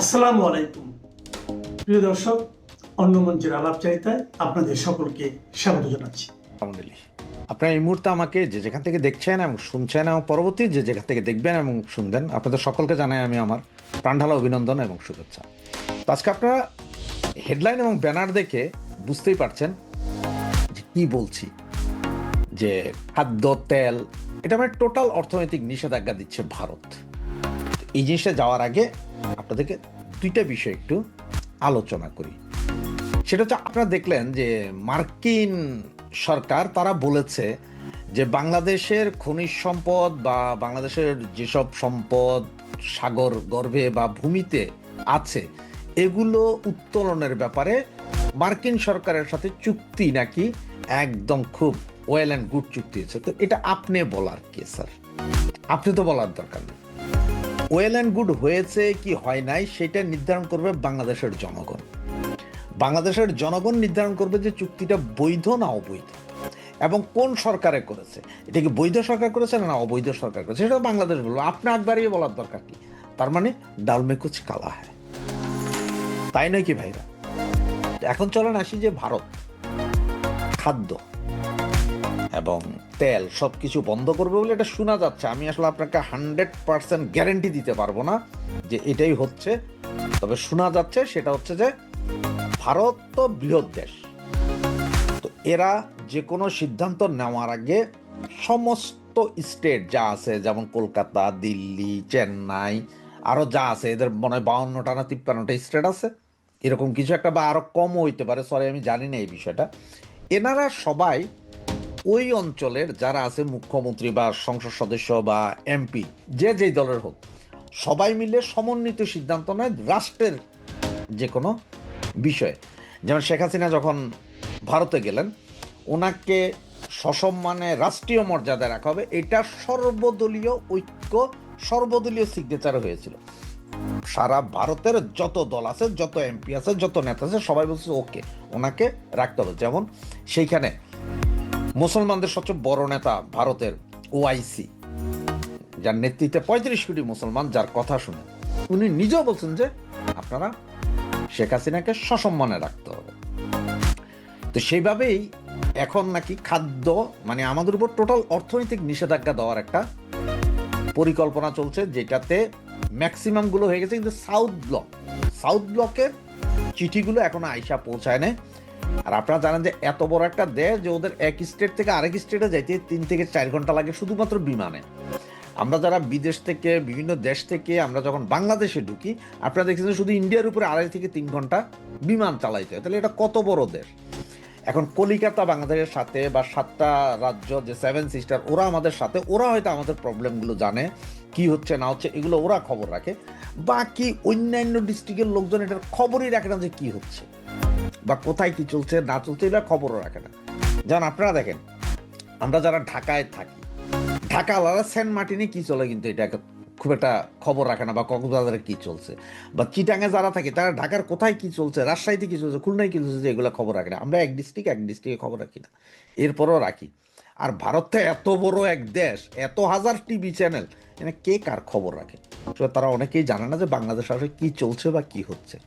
আসসালামু আলাইকুম প্রিয় দর্শক, অন্য মঞ্চের আলাপচারিতায় আপনাদের সকলকে স্বাগত জানাচ্ছি। আপনারা এই মুহূর্তে আমাকে যে যেখান থেকে দেখছেন এবং শুনছেন এবং পরবর্তী যে যেখান থেকে দেখবেন এবং শুনবেন, আপনাদের সকলকে জানাই আমি আমার প্রাণঢালা অভিনন্দন এবং শুভেচ্ছা। তো আজকে আপনারা হেডলাইন এবং ব্যানার দেখে বুঝতেই পারছেন যে কি বলছি, যে খাদ্য, তেল, এটা মানে টোটাল অর্থনৈতিক নিষেধাজ্ঞা দিচ্ছে ভারত। এই জিনিসটা যাওয়ার আগে আপনাদেরকে দুইটা বিষয় একটু আলোচনা করি। সেটা হচ্ছে, আপনারা দেখলেন যে মার্কিন সরকার তারা বলেছে যে বাংলাদেশের খনিজ সম্পদ বা বাংলাদেশের যেসব সম্পদ সাগর গর্ভে বা ভূমিতে আছে এগুলো উত্তোলনের ব্যাপারে মার্কিন সরকারের সাথে চুক্তি নাকি একদম খুব ওয়েল অ্যান্ড গুড চুক্তি হয়েছে। তো এটা আপনি বলার কে স্যার? আপনি তো বলার দরকার নেই। ওয়েল অ্যান্ড গুড হয়েছে কি হয় নাই সেটা নির্ধারণ করবে বাংলাদেশের জনগণ। বাংলাদেশের জনগণ নির্ধারণ করবে যে চুক্তিটা বৈধ না অবৈধ, এবং কোন সরকারে করেছে, এটা কি বৈধ সরকার করেছে না অবৈধ সরকার করেছে, সেটা বাংলাদেশ বলবো। আপনি একবারই বলার দরকার কি? তার মানে ডাল মে কুছ কালা হ্যায়, তাই নয় কি ভাইরা? এখন চলেন আসি যে ভারত খাদ্য এবং তেল সবকিছু বন্ধ করবে বলে এটা শোনা যাচ্ছে। আমি আসলে আপনাকে 100% গ্যারেন্টি দিতে পারবো না যে এটাই হচ্ছে, তবে শোনা যাচ্ছে সেটা হচ্ছে যে ভারত তো বৃহৎ দেশ, তো এরা যে কোনো সিদ্ধান্ত নেওয়ার আগে সমস্ত স্টেট যা আছে, যেমন কলকাতা, দিল্লি, চেন্নাই, আরো যা আছে, এদের মনে হয় 52টা না 53টা স্টেট আছে, এরকম কিছু একটা, বা আরো কমও হইতে পারে, সরি আমি জানি না এই বিষয়টা। এনারা সবাই ওই অঞ্চলের যারা আছে, মুখ্যমন্ত্রী বা সংসদ সদস্য বা এমপি, যে যেই দলের হোক, সবাই মিলে সমন্বিত সিদ্ধান্ত নেয় রাষ্ট্রের যে কোনো বিষয়ে। যেমন শেখ হাসিনা যখন ভারতে গেলেন, ওনাকে সসম্মানে রাষ্ট্রীয় মর্যাদা রাখা হবে, এটা সর্বদলীয় ঐক্য, সর্বদলীয় সিগনেচার হয়েছিল। সারা ভারতের যত দল আছে, যত এমপি আছে, যত নেতা আছে, সবাই বলছে ওকে, ওনাকে রাখতে হবে। যেমন সেইখানে মুসলমানদের সবচেয়ে বড় নেতা ভারতের ওআইসি, যার নেতৃত্বে 35 কোটি মুসলমান, যার কথা শুনে উনি নিজেও বলছেন যে আপনারা শেখ হাসিনাকে সসম্মানে রাখতে হবে। তো সেইভাবেই এখন নাকি খাদ্য, মানে আমাদের উপর টোটাল অর্থনৈতিক নিষেধাজ্ঞা দেওয়ার একটা পরিকল্পনা চলছে, যেটাতে ম্যাক্সিমাম গুলো হয়ে গেছে, কিন্তু সাউথ ব্লকের চিঠিগুলো এখনো আইসা পৌঁছায় না। আর আপনারা জানেন যে এত বড় একটা দেশ যে ওদের এক স্টেট থেকে আরেক স্টেটে যাইতে 3 থেকে 4 ঘন্টা লাগে শুধুমাত্র বিমানে। আমরা যারা বিদেশ থেকে, বিভিন্ন দেশ থেকে আমরা যখন বাংলাদেশে ঢুকি, আপনারা দেখছেন শুধু ইন্ডিয়ার উপরে 2.5 থেকে 3 ঘন্টা বিমান চালাইতে হয়। তাহলে এটা কত বড় দেশ। এখন কলিকাতা বাংলাদেশের সাথে, বা 7টা রাজ্য যে 7 সিস্টার, ওরা আমাদের সাথে, ওরা হয়তো আমাদের প্রবলেমগুলো জানে, কি হচ্ছে না হচ্ছে এগুলো ওরা খবর রাখে। বাকি অন্যান্য ডিস্ট্রিক্টের লোকজন এটার খবরই রাখে না যে কি হচ্ছে বা কোথায় কি চলছে না চলছে, এটা খবরও রাখে না। যেমন আপনারা দেখেন, আমরা যারা ঢাকায় থাকি, ঢাকা আলাদা, সেন্ট মার্টিনে কি চলে কিন্তু এটা খুব একটা খবর রাখে না, বা কক্সবাজারে কি চলছে, বা চিটাঙে যারা থাকে তারা ঢাকার কোথায় কি চলছে, রাজশাহীতে কি চলছে, খুলনায় কি চলছে, এগুলো খবর রাখে না। আমরা এক ডিস্ট্রিক্টে খবর রাখি না, এরপরও রাখি। আর ভারতে এত বড় এক দেশ, এত হাজার টিভি চ্যানেল, এখানে কে কার খবর রাখে? তারা অনেকেই জানে না যে বাংলাদেশ আসলে কি চলছে বা কি হচ্ছে।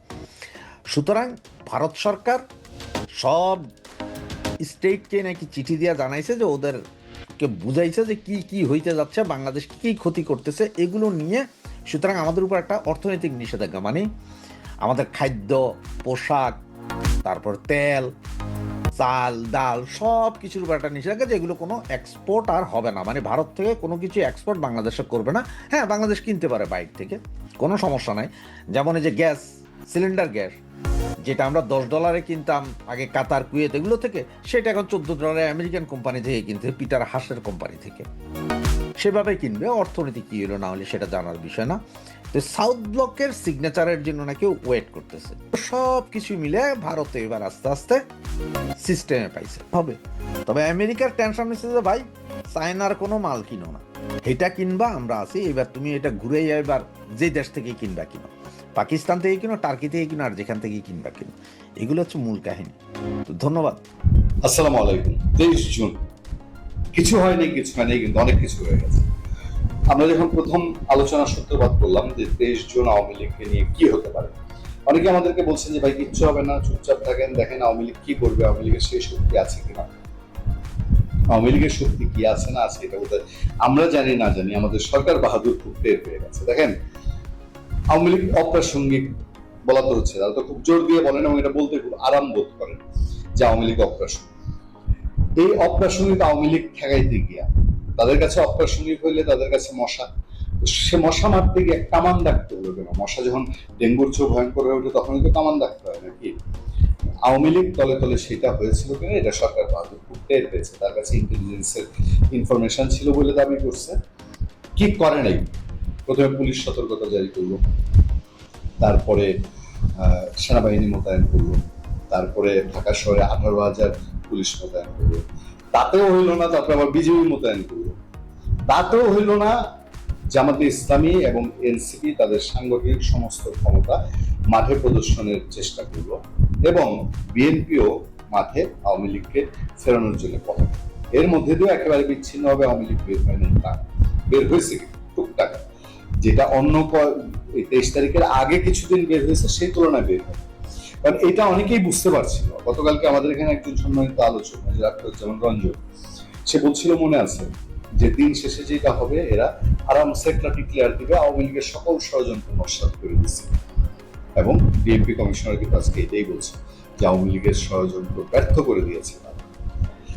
সুতরাং ভারত সরকার সব স্টেটকে নাকি চিঠি দিয়া জানাইছে যে ওদেরকে বুঝাইছে যে কি কি হইতে যাচ্ছে, বাংলাদেশ কি ক্ষতি করতেছে এগুলো নিয়ে। সুতরাং আমাদের উপর একটা অর্থনৈতিক নিষেধাজ্ঞা, মানে আমাদের খাদ্য, পোশাক, তারপর তেল, চাল, ডাল, সব কিছুর উপর একটা নিষেধাজ্ঞা, যেগুলো কোনো এক্সপোর্ট আর হবে না। মানে ভারত থেকে কোনো কিছু এক্সপোর্ট বাংলাদেশে করবে না। হ্যাঁ, বাংলাদেশ কিনতে পারে বাইরে থেকে, কোনো সমস্যা নাই। যেমন এই যে গ্যাস, সিলিন্ডার গ্যাস, যেটা আমরা $10 কিনতাম আগে কাতার, কুয়েত এগুলো থেকে, সেটা এখন $14 আমেরিকান কোম্পানি থেকে কিনতে, পিটার হাসের কোম্পানি থেকে। সেভাবে কিনবে, অর্থনীতি কি হলো না হলে সেটা জানার বিষয় না। তো সাউথ ব্লকের সিগনেচারের জন্য নাকি ওয়েট করতেছে। সব কিছু মিলে ভারতে এবার আস্তে আস্তে সিস্টেমে পাইছে হবে। তবে আমেরিকার টেনশন হচ্ছে যে ভাই, চায়নার কোনো মাল কিনো না, এটা কিনবা, আমরা আছি, এবার তুমি এটা ঘুরে এবার যে দেশ থেকে কিনবা কিনো, পাকিস্তান থেকে কিনো, টার্কি থেকে কিনো, আর যেখান থেকে কিনবা কিনো। এগুলো হচ্ছে মূল কাহিনী। তো ধন্যবাদ। আসসালামু আলাইকুম। 23 জুন, কিছু হয়নি কিন্তু অনেক কিছু হয়ে গেছে। আমরা যখন প্রথম আলোচনা সূত্রপাত করলাম যে 23 জন আওয়ামী লীগকে নিয়ে কি হতে পারে, অনেকে আমাদেরকে বলছেন যে ভাই কিচ্ছু হবে না, চুপচাপ থাকেন, দেখেন আওয়ামী লীগ কি করবে, আওয়ামী লীগের সেই শক্তি আছে কিনা, আওয়ামী লীগের শক্তি কি আছে না আছে এটা বোধহয় আমরা জানি না জানি আমাদের সরকার বাহাদুর খুব টের পেয়ে গেছে। দেখেন আওয়ামী লীগ অপ্রাসঙ্গিক বলা তো হচ্ছে, তারা তো খুব জোর দিয়ে বলেন এবং এটা বলতে খুব আরাম বোধ করেন যে আওয়ামী লীগ অপ্রাসঙ্গিক। এই অপ্রাসঙ্গিক আওয়ামী লীগ ঠেকাইতে গিয়া তাদের কাছে অপ্রাসঙ্গিক হইলে তাদের কাছে মশা, সে মশা মারতে গিয়ে কামান ডাকতে হলো কেন? মশা যখন ডেঙ্গুর চেয়েও ভয়ঙ্কর হয়ে ওঠে তখনই তো কামান ডাকতে হয় নাকি? আওয়ামী লীগ তলে তলে সেটা হয়েছিল কিনা এটা সরকার বাহাদুর খুব টের পেয়েছে, তার কাছে ইন্টেলিজেন্সের ইনফরমেশন ছিল বলে দাবি করছে। কি করে নাই, প্রথমে পুলিশ সতর্কতা জারি করলো, তারপরে সেনাবাহিনী মোতায়েন করলো, তারপরে ঢাকা শহরে 18,000 পুলিশ মোতায়েন করলো, তাতেও হইল না, তারপরে আবার বিজেপি মোতায়েন করলো, তাতেও হইল না। জামাতে ইসলামী এবং এনসিপি তাদের সাংগঠনিক সমস্ত ক্ষমতা মাঠে প্রদর্শনের চেষ্টা করলো এবং বিএনপিও মাঠে আওয়ামী লীগকে ফেরানোর জন্য কথা। এর মধ্যে দিয়েও একেবারে বিচ্ছিন্নভাবে আওয়ামী লীগ বের হয়নি, বের হয়েছে টুকটাক, যেটা অন্য 23 তারিখের আগে কিছুদিন বের হয়েছে সেই তুলনায় বের হয়। কারণ এটা অনেকেই বুঝতে পারছিল। গতকালকে আমাদের এখানে একজন সম্মানিত আলোচক যেমন রঞ্জন, সে বলছিল মনে আছে যে দিন শেষে যেটা হবে এরা আরামসে একটা ডিক্লেয়ার দিবে আওয়ামী লীগের সকল ষড়যন্ত্র নস্যাৎ করে দিচ্ছে, এবং বিএনপি কমিশনার কিন্তু আজকে এটাই বলছে যে আওয়ামী লীগের ষড়যন্ত্র ব্যর্থ করে দিয়েছে।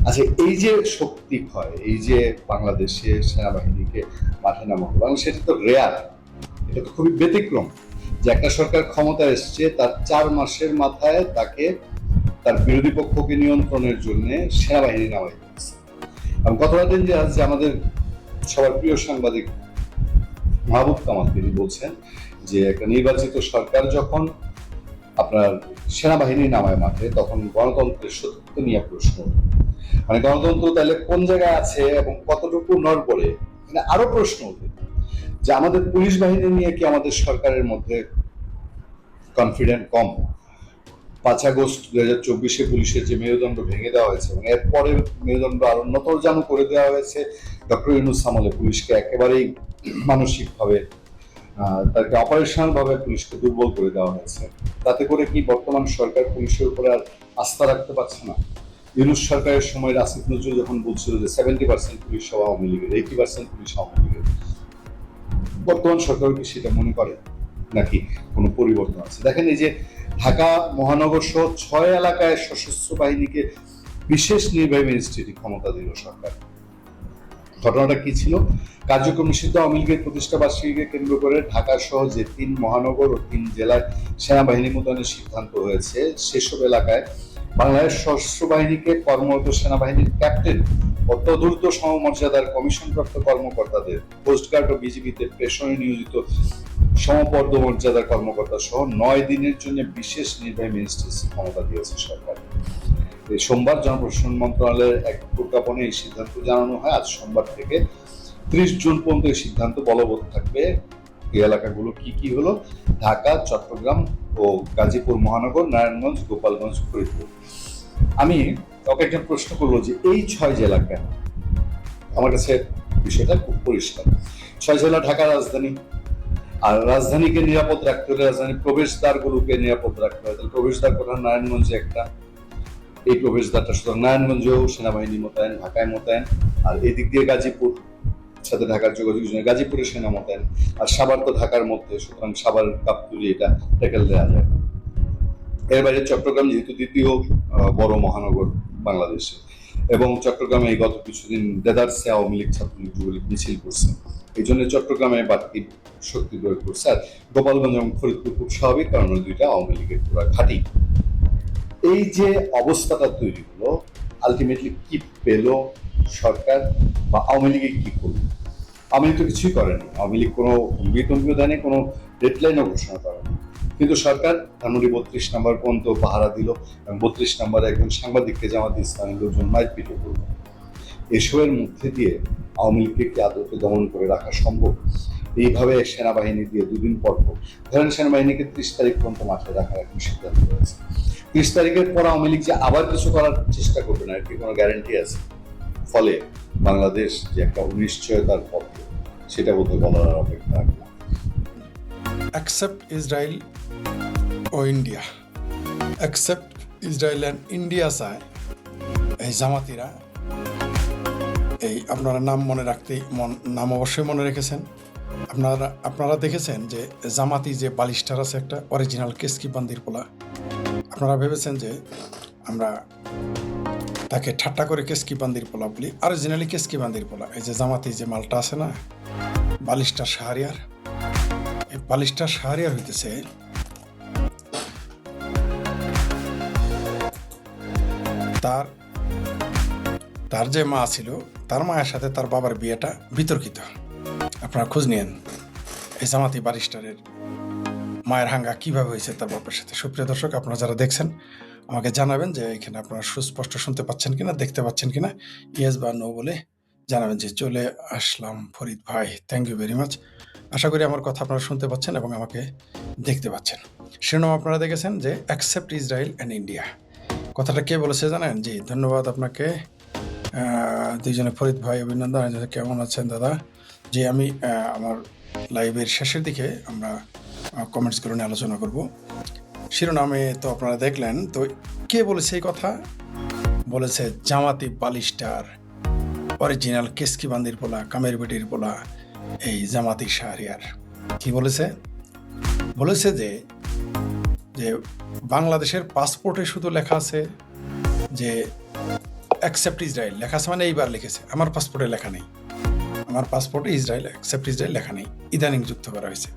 আচ্ছা, এই যে শক্তি ক্ষয়, এই যে বাংলাদেশে সেনাবাহিনীকে মাঠে নামানো, বাংলাদেশ এটা তো রেয়ার, এটা তো খুবই ব্যতিক্রম যে একটা সরকার ক্ষমতায় এসছে তার 4 মাসের মাথায় তাকে তার বিরোধী পক্ষকে নিয়ন্ত্রণের জন্য সেনাবাহিনী নামাই দিয়েছে। এবং কথাটা দিন যে আজ আমাদের সবার প্রিয় সাংবাদিক মাহবুব কামাল তিনি বলছেন যে একটা নির্বাচিত সরকার যখন আপনার সেনাবাহিনী নামায় মাঠে তখন গণতন্ত্রের সত্যত্ব নিয়ে প্রশ্ন, মানে গণতন্ত্র তাহলে কোন জায়গায় আছে এবং কতটুকু নড়বড়ে, মানে আরো প্রশ্ন ওঠে যে আমাদের পুলিশ বাহিনী নিয়ে কি আমাদের সরকারের মধ্যে কনফিডেন্ট কম? 5 আগস্ট 2024 পুলিশের যে মেরুদণ্ড ভেঙে দেওয়া হয়েছে এবং এরপরে মেরুদণ্ড আরো নতজানু করে দেওয়া হয়েছে ডক্টর ইউনূস আমলে, পুলিশকে একেবারেই মানসিকভাবে তাকে অপারেশনাল ভাবে পুলিশকে দুর্বল করে দেওয়া হয়েছে। তাতে করে কি বর্তমান সরকার পুলিশের উপরে আর আস্থা রাখতে পারছে না? ইউনূস সরকারের সময় আসিফ নজরুল যখন বলছিল যে 70% পুলিশ সহ আওয়ামী লীগের, 80% পুলিশ আওয়ামী লীগের, বর্তমান সরকার কি সেটা মনে করে নাকি কোনো পরিবর্তন আছে? দেখেন এই যে ঢাকা মহানগর সহ 6 এলাকায় সশস্ত্র বাহিনীকে বিশেষ নির্বাহী ম্যাজিস্ট্রেট ক্ষমতা দিল সরকার। ঘটনাটা কি ছিল? কার্যক্রম নিষিদ্ধ আওয়ামী লীগের প্রতিষ্ঠা বার্ষিকীকে কেন্দ্র করে ঢাকা সহ যে 3 মহানগর ও 3 জেলায় সেনাবাহিনী মোতায়েনের সিদ্ধান্ত হয়েছে, সেসব এলাকায় বাংলাদেশ সশস্ত্র বাহিনীকে কর্মরত সেনাবাহিনীর ক্যাপ্টেন ও তদূর্ধ্ব সমমর্যাদার কমিশনপ্রাপ্ত কর্মকর্তাদের, কোস্টগার্ড ও বিজিবিতে প্রেষণে নিয়োজিত সমপদমর্যাদার কর্মকর্তা সহ 9 দিনের জন্য বিশেষ নির্বাহী ম্যাজিস্ট্রেসি ক্ষমতা দিয়েছে সরকার। এই সোমবার জনপ্রশাসন মন্ত্রণালয়ের এক প্রজ্ঞাপনে এই সিদ্ধান্ত জানানো হয়। আজ সোমবার থেকে 30 জুন পর্যন্ত এই সিদ্ধান্ত বলবৎ থাকবে। এই এলাকাগুলো কি কি হলো? ঢাকা, চট্টগ্রাম ও গাজীপুর মহানগর, নারায়ণগঞ্জ, গোপালগঞ্জ, ফরিদপুর। আমি ওকে একটা প্রশ্ন করলো যে এই 6 জেলা কেন? আমার কাছে বিষয়টা খুব পরিষ্কার। 6 জেলা ঢাকা রাজধানী, আর রাজধানীকে নিরাপদ রাখতে হলে রাজধানীর প্রবেশদ্বারগুলোকে নিরাপদ রাখতে হয়। তাহলে প্রবেশদ্বার কোথায়? নারায়ণগঞ্জে একটা, এই প্রবেশদ্বারটা সুতরাং নারায়ণগঞ্জেও সেনাবাহিনী মোতায়েন, ঢাকায় মোতায়েন, আর এদিক দিয়ে গাজীপুর সাথে ঢাকার যোগাযোগ, গাজীপুরে সেনা মোতায়েন, আর সাভার তো ঢাকার মধ্যে, সুতরাং সাভার কাপ্তুরি এটা ট্যাকেল দেওয়া যায়। এর বাইরে চট্টগ্রাম যেহেতু দ্বিতীয় বড় মহানগর বাংলাদেশে, এবং চট্টগ্রামে এই গত কিছুদিন দেদারসে আওয়ামী লীগ ছাত্রলীগ যুবলীগ মিছিল করছে, এই জন্য চট্টগ্রামে বাড়তি শক্তি প্রয়োগ করছে। আর গোপালগঞ্জ এবং ফরিদপুর খুব স্বাভাবিক, কারণ ওই দুইটা আওয়ামী লীগের পুরা ঘাঁটি। এই যে অবস্থাটা তৈরি হলো, আলটিমেটলি কি পেল সরকার বা আওয়ামী লীগে কি করলো? আওয়ামী লীগ তো কিছুই করেনি। আওয়ামী লীগ কোনো বিতম্বিও দেয়নি, কোনো ডেডলাইনও ঘোষণা করেনি, কিন্তু সরকার ধানমন্ডি 32 নম্বর পর্যন্ত পাহারা দিল এবং 32 নম্বরে একজন সাংবাদিককে জামাতে ইসলামী লোকজন মারপিটও করল। এসবের মধ্যে দিয়ে আওয়ামী লীগকে কি আদতে দমন করে রাখা সম্ভব? এইভাবে সেনাবাহিনী দিয়ে 2 দিন পর ধরেন সেনাবাহিনীকে 30 তারিখ পর্যন্ত মাঠে রাখার এখন সিদ্ধান্ত হয়েছে। 30 তারিখের পর আওয়ামী লীগ যে আবার কিছু করার চেষ্টা করবে না, এর কি কোনো গ্যারান্টি আছে? ফলে বাংলাদেশ যে একটা অনিশ্চয়তার পথে, সেটা বোধহয় বলার অপেক্ষা রাখে না। accept Israel or India. Accept Israel and India চায় এই জামাতিরা। এই আপনারা নাম মনে রাখতেই নাম অবশ্যই মনে রেখেছেন। আপনারা দেখেছেন যে জামাতি যে বালিস্টার আছে একটা অরিজিনাল কেসকি বান্দির পোলা, আপনারা ভেবেছেন যে আমরা তাকে ঠাট্টা করে কেসকি বান্দির পোলা বলি, অরিজিনালি কেসকি বান্দির পোলা। এই যে জামাতি যে মালটা আছে না, বালিস্টার শাহরিয়ার, এই বালিস্টার শাহরিয়ার হইতেছে তার যে মা ছিল, তার মায়ের সাথে তার বাবার বিয়েটা বিতর্কিত। আপনারা খোঁজ নিয়েন এই জামাতি বালিস্টারের মায়ের হাঙ্গা কিভাবে হয়েছে তার বাবার সাথে। সুপ্রিয় দর্শক, আপনারা যারা দেখছেন আমাকে জানাবেন যে এখানে আপনারা সুস্পষ্ট শুনতে পাচ্ছেন কিনা, দেখতে পাচ্ছেন কিনা, ইয়েস বা নো বলে জানাবেন। যে চলে আসলাম ফরিদ ভাই, থ্যাংক ইউ ভেরি মাচ। আশা করি আমার কথা আপনারা শুনতে পাচ্ছেন এবং আমাকে দেখতে পাচ্ছেন। শিরোনাম আপনারা দেখেছেন যে অ্যাকসেপ্ট ইসরায়েল অ্যান্ড ইন্ডিয়া। কথাটা কে বলেছে জানেন? জি, ধন্যবাদ আপনাকে দুইজনে, ফরিদ ভাই অভিনন্দন। কেমন আছেন দাদা? যে আমি আমার লাইভের শেষের দিকে আমরা কমেন্টসগুলো নিয়ে আলোচনা করব। শিরোনামে তো আপনারা দেখলেন, তো কে বলেছে এই কথা? বলেছে জামাতি বালিস্টার, অরিজিনাল কেসকি বান্দির পোলা, কামের বেটির পোলা, এই জামাতি শাহরিয়ার। কি বলেছে? বলেছে যে বাংলাদেশের পাসপোর্টে শুধু লেখা আছে যে অ্যাকসেপ্ট ইসরায়েল লেখা আছে, মানে এইবার লিখেছে। আমার পাসপোর্টে লেখা নেই, আমার পাসপোর্টে ইসরায়েল অ্যাকসেপ্ট ইসরায়েল লেখা নেই, ইদানিং যুক্ত করা হয়েছে।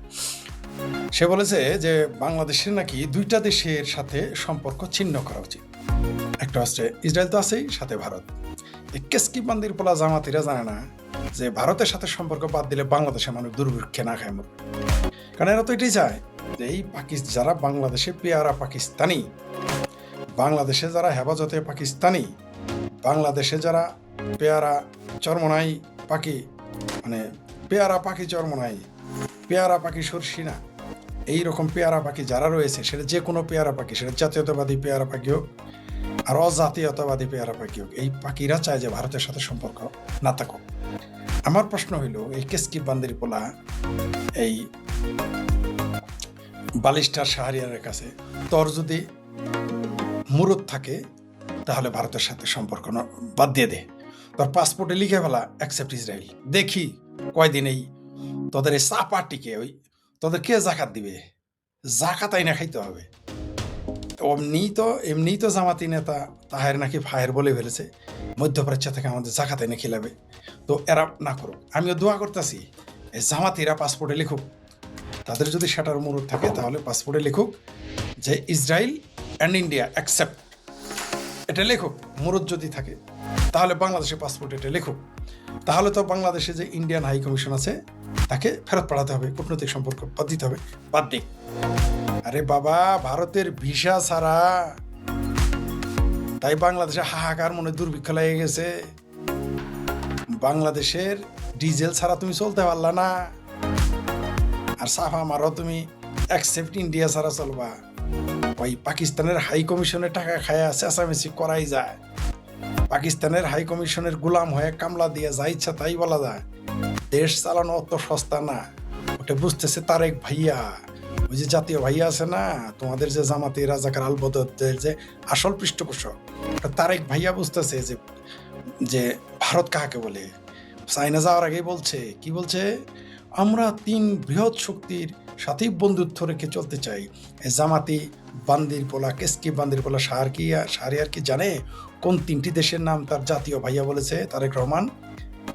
সে বলেছে যে বাংলাদেশের নাকি দুইটা দেশের সাথে সম্পর্ক ছিন্ন করা উচিত। একটা হচ্ছে ইসরায়েল তো আছেই, সাথে ভারত। এই কেসকি বান্দির পোলা জামাতিরা জানে না যে ভারতের সাথে সম্পর্ক বাদ দিলে বাংলাদেশের মানুষ দুর্ভিক্ষে না খায় মরবে। কারণ এরা তো এটাই চায় যে এই যারা বাংলাদেশে পেয়ারা পাকিস্তানি, বাংলাদেশে যারা হেফাজতে পাকিস্তানি, বাংলাদেশে যারা পেয়ারা চরমনাই পাখি, মানে পেয়ারা পাখি চরমনাই, পেয়ারা পাখি সরসিনা, এইরকম পেয়ারা পাখি যারা রয়েছে, সেটা যে কোনো পেয়ারা পাখি, সেটা জাতীয়তাবাদী পেয়ারা পাখি হোক আর অজাতীয়তাবাদী পেয়ারা পাখি হোক, এই পাখিরা চায় যে ভারতের সাথে সম্পর্ক না থাকুক। আমার প্রশ্ন হইল, এই কেসকি বান্দির পোলা এই বালিস্টার শাহরিয়ারের কাছে তোর যদি মুরত থাকে তাহলে ভারতের সাথে সম্পর্ক বাদ দিয়ে দে, তোর পাসপোর্টে লিখে ফেলা অ্যাকসেপ্ট ইসরায়েল। দেখি কয়দিন এই তোদের এই চাপাটিকে ওই তোদের কে জাকাত দিবে? জাকাত আইনা খাইতে হবে। এমনি তো জামাতি নেতা তাহের নাকি ফাহের বলে ফেলেছে, মধ্যপ্রাচ্য থেকে আমাদের জাকাত আইনা খেলাবে। তো এরা না করুক, আমিও দোয়া করতেছি এই জামাতিরা পাসপোর্টে লিখুক, তাদের যদি সেটার মুরত থাকে তাহলে পাসপোর্টে লিখুক যে ইসরায়েল অ্যান্ড ইন্ডিয়া অ্যাকসেপ্ট, এটা লিখুক। মুরত যদি থাকে তাহলে বাংলাদেশের পাসপোর্ট এটা লিখুক। তাহলে তো বাংলাদেশে যে ইন্ডিয়ান হাই কমিশন আছে তাকে ফেরত পাঠাতে হবে, কূটনৈতিক সম্পর্ক বাদ দিতে হবে, বাদ দিক। আরে বাবা, ভারতের ভিসা ছাড়া তাই বাংলাদেশে হাহাকার মনে দুর্ভিক্ষ লেগে গেছে। বাংলাদেশের ডিজেল ছাড়া তুমি চলতে পারলা না, আর সাফা মারো তুমি অ্যাকসেপ্ট ইন্ডিয়া ছাড়া চলবা। ওই পাকিস্তানের হাই কমিশনে টাকা খায়া চেঁচামেচি করাই যায়, পাকিস্তানের হাই কমিশনের গোলাম হয়ে কামলা দিয়ে যা ইচ্ছা তাই বলা যায়। দেশ চালানো অত সস্তা না, ওটা বুঝতেছে তারেক ভাইয়া, ওই যে জাতীয় ভাইয়া আছে না তোমাদের, যে জামাতি রাজাকার আলবদরদের যে আসল পৃষ্ঠপোষক, তারেক ভাইয়া বুঝতেছে যে ভারত কাকে বলে। চাইনা যাওয়ার আগেই বলছে, কি বলছে? আমরা 3 বৃহৎ শক্তির সাথেই বন্ধুত্ব রেখে চলতে চাই। জামাতি বান্দির পোলা, কেসকি বান্দির পোলা শাহরিয়ার কি জানে কোন 3টি দেশের নাম তার জাতীয় ভাইয়া বলেছে তারেক রহমান?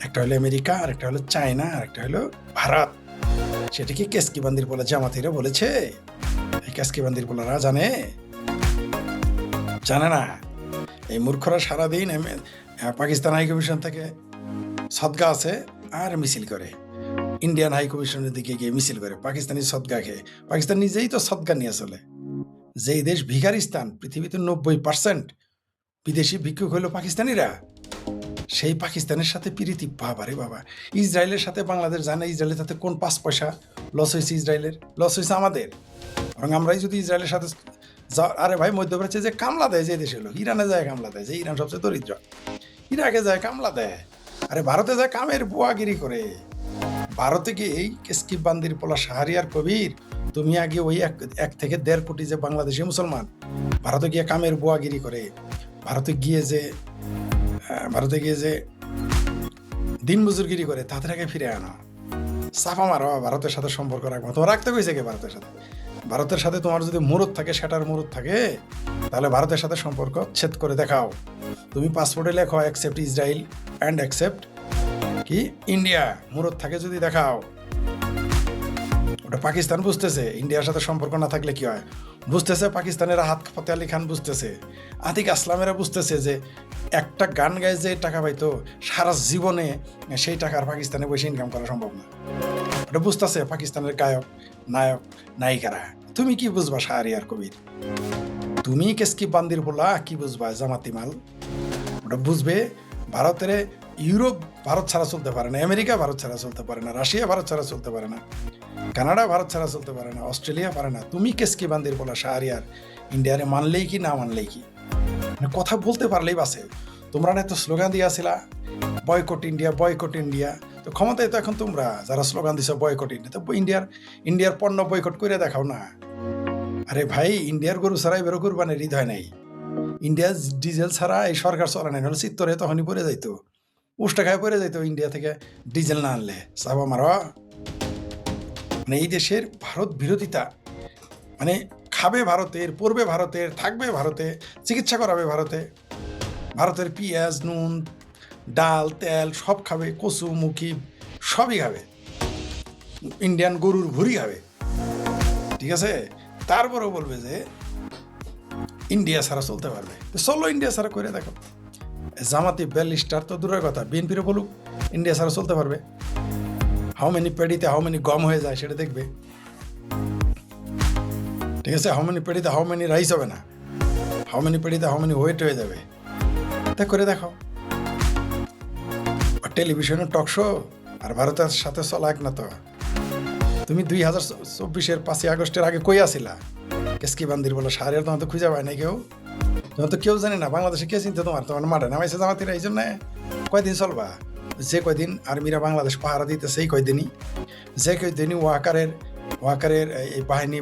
একটা হলো আমেরিকা, আর একটা হলো চায়না, আর একটা হলো ভারত। সেটা কি কেসকি বান্দির পোলা জামাতিরা বলেছে? এই কেসকি বান্দির পোলারা জানে না। এই মূর্খরা সারাদিন পাকিস্তান হাই কমিশন থেকে সদগা আছে আর মিছিল করে, ইন্ডিয়ান হাই কমিশনের দিকে গিয়ে মিছিল করে, পাকিস্তানি সদগা খেয়ে। পাকিস্তান নিজেই তো সদগা নিয়ে চলে। যেই দেশ ভিখারিস্তান, পৃথিবীতে 90% বিদেশি ভিক্ষুক হইল পাকিস্তানিরা, সেই পাকিস্তানের সাথে প্রীতি। বাবারে বাবা, ইসরায়েলের সাথে বাংলাদেশ জানে, ইসরায়েলের সাথে কোন 5 পয়সা লস হয়েছে? ইসরায়েলের লস হয়েছে আমাদের। এবং আমরাই যদি ইসরায়েলের সাথে আরে ভাই, মধ্যপ্রাচ্যে যে কামলা দেয় যে দেশ হলো, ইরানে যায় কামলা দেয়, যে ইরান সবচেয়ে দরিদ্র, ইরাকে যায় কামলা দেয়। আরে ভারতে যায় কামের বুয়াগিরি করে। ভারতে গিয়ে এই স্কিপ বান্দির পোলা শাহরিয়ার কবির, তুমি আগে ওই 1 থেকে 1.5 কোটি যে বাংলাদেশি মুসলমান ভারতে গিয়ে কামের বুয়াগিরি করে, ভারতে গিয়ে যে দিন মজুরগিরি করে, তাদের আগে ফিরে আনো, সাফা মারো, ভারতের সাথে সম্পর্ক রাখবো। তোমার রাখতে কইছে কে ভারতের সাথে তোমার যদি মুরুদ থাকে, সেটার মুরুদ থাকে, তাহলে ভারতের সাথে সম্পর্ক ছেদ করে দেখাও। তুমি পাসপোর্টে লেখো অ্যাকসেপ্ট ইসরায়েল অ্যান্ড অ্যাকসেপ্ট কি ইন্ডিয়া, মুরুদ থাকে যদি দেখাও। ওটা পাকিস্তান বুঝতেছে ইন্ডিয়ার সাথে সম্পর্ক না থাকলে কি হয়, বুঝতেছে। পাকিস্তানের রাহাত ফতে আলী খান বুঝতেছে, আতিক আসলামেরা বুঝতেছে যে একটা গান গায়ে যে টাকা পাইতো সারা জীবনে সেই টাকার পাকিস্তানে বসে ইনকাম করা সম্ভব না। ওটা বুঝতেছে পাকিস্তানের গায়ক, নায়ক, নায়িকারা। তুমি কি বুঝবা শাহরিয়ার কবির? তুমি কেসকি বান্দির বলা কি বুঝবা জামাতি মাল? ওটা বুঝবে ভারতের ইউরোপ ভারত ছাড়া চলতে পারে না, আমেরিকা ভারত ছাড়া চলতে পারে না, রাশিয়া ভারত ছাড়া চলতে পারে না, কানাডা ভারত ছাড়া চলতে পারে না, অস্ট্রেলিয়া পারে না। তুমি কেসকি বান্দির বলা শাহরিয়ার ইন্ডিয়ারে মানলেই কি না মানলেই কি, মানে কথা বলতে পারলেই বাসে। তোমরা না তো স্লোগান দিয়েছিলা বয়কট ইন্ডিয়া, বয়কট ইন্ডিয়া। তো ক্ষমতায় তো এখন তোমরা যারা স্লোগান দিছো বয়কট ইন্ডিয়া, তো ইন্ডিয়ার পণ্য বয়কট করে দেখাও না। আরে ভাই, ইন্ডিয়ার গরু ছাড়া এবারও কুরবানির ঈদ হয় নাই। ইন্ডিয়ার ডিজেল ছাড়া এই সরকার চলে নাই, নাহলে চিত্তরে তখনই পড়ে যাইতো, উষ্টাখায় পড়ে যাইতো ইন্ডিয়া থেকে ডিজেল না আনলে। সাবা মারা, মানে এই দেশের ভারত বিরোধিতা, মানে খাবে ভারতের, পড়বে ভারতের, থাকবে ভারতে, চিকিৎসা করাবে ভারতে, ভারতের পেঁয়াজ, নুন, ডাল, তেল সব খাবে, কচু মুখি সবই খাবে, ইন্ডিয়ান গরুর ভুড়ি খাবে, ঠিক আছে। তারপরেও বলবে যে ইন্ডিয়া ছাড়া চলতে পারবে। চলো ইন্ডিয়া ছাড়া করে দেখো। জামাতি ব্যালিস্টার তো দূরের কথা, বিএনপিরও বলুক ইন্ডিয়া ছাড়া চলতে পারবে। হাউ মেনি পেডিতে হাউ মেনি গম হয়ে যায় সেটা দেখবে, ঠিক আছে। হাউ মেনি পেডিতে হাউ মেনি রাইস হবে না, হাউ মেনি পেডিতে হাউ মেনি ওয়েট হয়ে যাবে, তা করে দেখো। টেলিভিশনের টক শো আর ভারতের সাথে চলা এক না তো। তুমি 2024-এর 5ই আগস্টের আগে কই আসিলা? কেসকি বান্দির বলো শাহরিয়ার তোমার তো খুঁজে পায় নাই কেউ, তোমার তো কেউ জানে না। বাংলাদেশে কে চিনতে তোমার মাঠে নামাইছে জামাতিরা। এই জন্য কয়দিন চলবা? যে কয়দিন আর্মিরা বাংলাদেশ পাহারা দিতে সেই কয়দিনই, যে কয়দিনই ওয়াকারের এই বাহিনী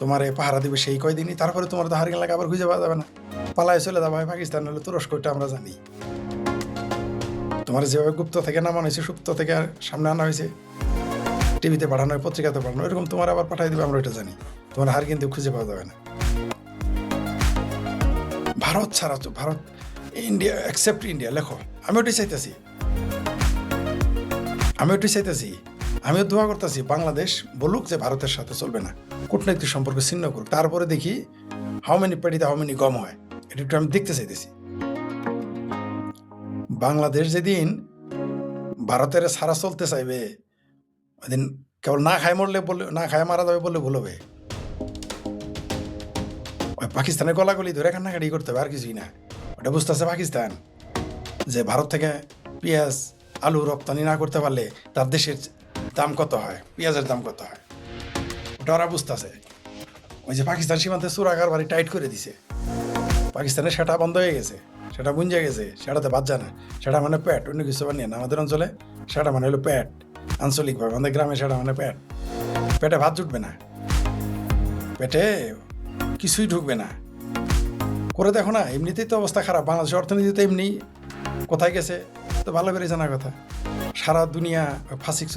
তোমার পাহারা দিবে সেই কয়দিনই। তারপরে তোমার তো হারিয়ে লাগে আবার খুঁজে পাওয়া যাবে না, পালায় চলে যাবে পাকিস্তান হলে তুরস্ক, এটা আমরা জানি। তোমার যেভাবে গুপ্ত থেকে নামানো হয়েছে, সুপ্ত থেকে সামনে আনা হয়েছে, টিভিতে পাঠানো হয়, পত্রিকাতে পাঠানো, এরকম তোমার আবার পাঠাই দিবে, আমরা এটা জানি। তোমার হার কিন্তু খুঁজে পাওয়া যাবে না। ভারত ছাড়া তো, ভারত ইন্ডিয়া অ্যাকসেপ্ট ইন্ডিয়া লেখো। আমি ওটাই চাইতেছি, আমিও দোয়া করতেছি বাংলাদেশ বলুক যে ভারতের সাথে চলবে না, কূটনৈতিক সম্পর্ক ছিন্ন করুক। তারপরে দেখি হাউ মেনি পেডিতে হাউ মেনি গম হয়, এটা একটু আমি দেখতে চাইতেছি। বাংলাদেশ যেদিন ভারতের ছাড়া চলতে চাইবে, ওইদিন কেবল না খায় মারা যাবে বললে ভুল হবে। ওই পাকিস্তানের গলাগলি ধরে কান্নাকাটি করতে হবে, আর কিছুই না। ওটা বুঝতেছে পাকিস্তান যে ভারত থেকে পেঁয়াজ আলু রপ্তানি না করতে পারলে তার দেশের দাম কত হয়, পেঁয়াজের দাম কত হয়, ওটা ওরা বুঝতেছে। ওই যে পাকিস্তান সীমান্তে চোরাকার বাড়ি টাইট করে দিছে, পাকিস্তানের সেটা বন্ধ হয়ে গেছে, সেটা বুঝে গেছে, সেটাতে বাদ যায় না। সেটা মানে প্যাট, অন্য কিছু বানিয়ে না। আমাদের অঞ্চলে সেটা মানে হলো প্যাট, আঞ্চলিকভাবে আমাদের গ্রামে সেটা মানে প্যাট। পেটে ভাত জুটবে না, পেটে কিছুই ঢুকবে না। করে দেখো না, এমনিতেই তো অবস্থা খারাপ। বাংলাদেশের অর্থনীতি তো এমনি কোথায় গেছে তো ভালো করে জানার কথা। সারা দুনিয়া ফাসিক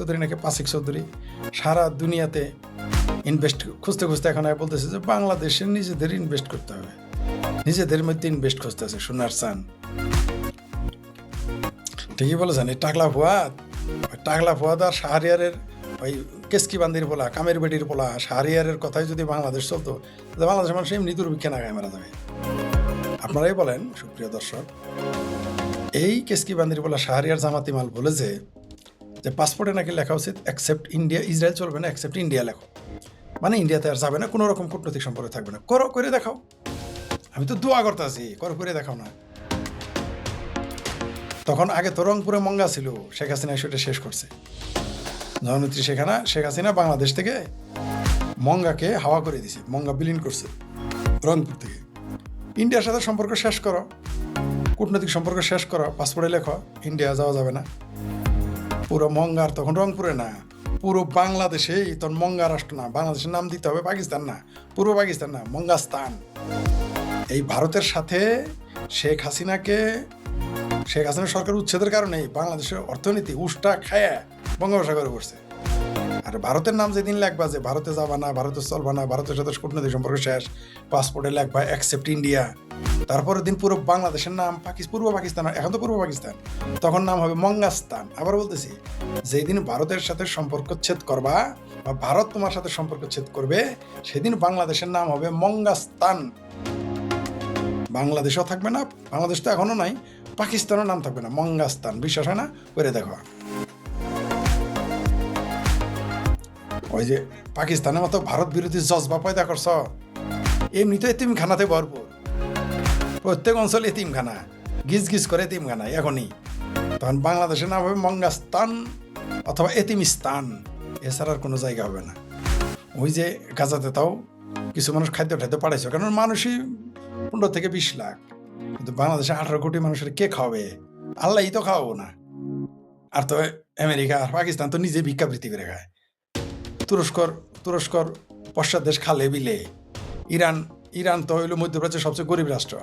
চৌধুরী সারা দুনিয়াতে ইনভেস্ট খুঁজতে এখন বলতেছে যে বাংলাদেশে নিজেদের ইনভেস্ট করতে হবে, নিজেদের মধ্যে ইনভেস্ট খুঁজতেছে। সোনার চান ঠিকই বলেছেন। এই টাকলা ফুয়াদ আর শাহরিয়ারের ওই কেসকি বান্দির পোলা, কামের বেটির পোলা, শাহরিয়ারের কথাই যদি বাংলাদেশ চলতো, তাহলে বাংলাদেশের মানুষ এমনি দুর্ভিক্ষে না গায়ে মারা যাবে। আপনারাই বলেন সুপ্রিয় দর্শক, এই কেসকি বান্দির পোলা শাহরিয়ার জামাতি মাল বলেছে যে পাসপোর্টে নাকি লেখা উচিত অ্যাকসেপ্ট ইন্ডিয়া, ইসরায়েল চলবে না, অ্যাকসেপ্ট ইন্ডিয়া লেখো। মানে ইন্ডিয়াতে আর যাবে না, কোনো রকম কূটনৈতিক সম্পর্ক থাকবে না। করে দেখাও। আমি তো দোয়া করতে আছি, করে দেখাও না। তখন আগে তো রংপুরে মঙ্গা ছিল, শেখ হাসিনা সেটা শেষ করছে। জননেত্রী শেখ হাসিনা বাংলাদেশ থেকে মঙ্গাকে হাওয়া করে দিছে, মঙ্গা বিলীন করছে রংপুর থেকে। ইন্ডিয়ার সাথে সম্পর্ক শেষ করো, কূটনৈতিক সম্পর্ক শেষ করো, পাসপোর্টে লেখো ইন্ডিয়া যাওয়া যাবে না। পুরো মঙ্গার তখন রংপুরে না, পুরো বাংলাদেশেই তখন মঙ্গা রাষ্ট্র না, বাংলাদেশের নাম দিতে হবে পাকিস্তান না, পূর্ব পাকিস্তান না, মঙ্গাস্তান। এই ভারতের সাথে শেখ হাসিনা সরকার উচ্ছেদের কারণে বাংলাদেশের অর্থনীতি উষ্টা খায়া বঙ্গোপসাগরে পড়ছে। আর ভারতের নাম যেদিন লেখবা যে ভারতে যাবা না, ভারতে চলবা না, ভারতের সাথে কূটনৈতিক সম্পর্ক শেষ, পাসপোর্টে লেখবা অ্যাকসেপ্ট ইন্ডিয়া, তারপরের দিন পুরো বাংলাদেশের নাম পূর্ব পাকিস্তান, এখন তো পূর্ব পাকিস্তান, তখন নাম হবে মঙ্গাস্তান। আবার বলতেছি, যেদিন ভারতের সাথে সম্পর্ক ছেদ করবা বা ভারত তোমার সাথে সম্পর্ক ছেদ করবে, সেদিন বাংলাদেশের নাম হবে মঙ্গাস্তান। বাংলাদেশও থাকবে না, বাংলাদেশ তো এখনো নাই, পাকিস্তানও নাম থাকবে না, মঙ্গাস্তান। বিশ্বাস হয় না? করে দেখো। ওই যে পাকিস্তানের মতো ভারত বিরোধী জজবা পয়দা করছ, এমনিতে এতিমখানাতে ভরপুর, প্রত্যেক অঞ্চলে এতিমখানা, গিজ গিজ করে এতিমখানা এখনই। তখন বাংলাদেশের নাম হবে মঙ্গাস্তান অথবা এতিমিস্তান, এছাড়া আর কোনো জায়গা হবে না। ওই যে গাজাতে তাও কিছু মানুষ খাদ্য ঠাদ্য পাঠাইছে, কারণ মানুষই 15 থেকে 20 লাখ, কিন্তু বাংলাদেশে 18 কোটি মানুষের কে খাওয়াবে? আল্লাহই তো খাওয়াবো না। আর তো আমেরিকা আর পাকিস্তান তো নিজে ভিক্ষাবৃত্তি করে খায়। তুরস্কর পশ্চাৎ দেশ খালে বিলে। ইরান তো হইল মধ্যপ্রাচ্যের সবচেয়ে গরিব রাষ্ট্র।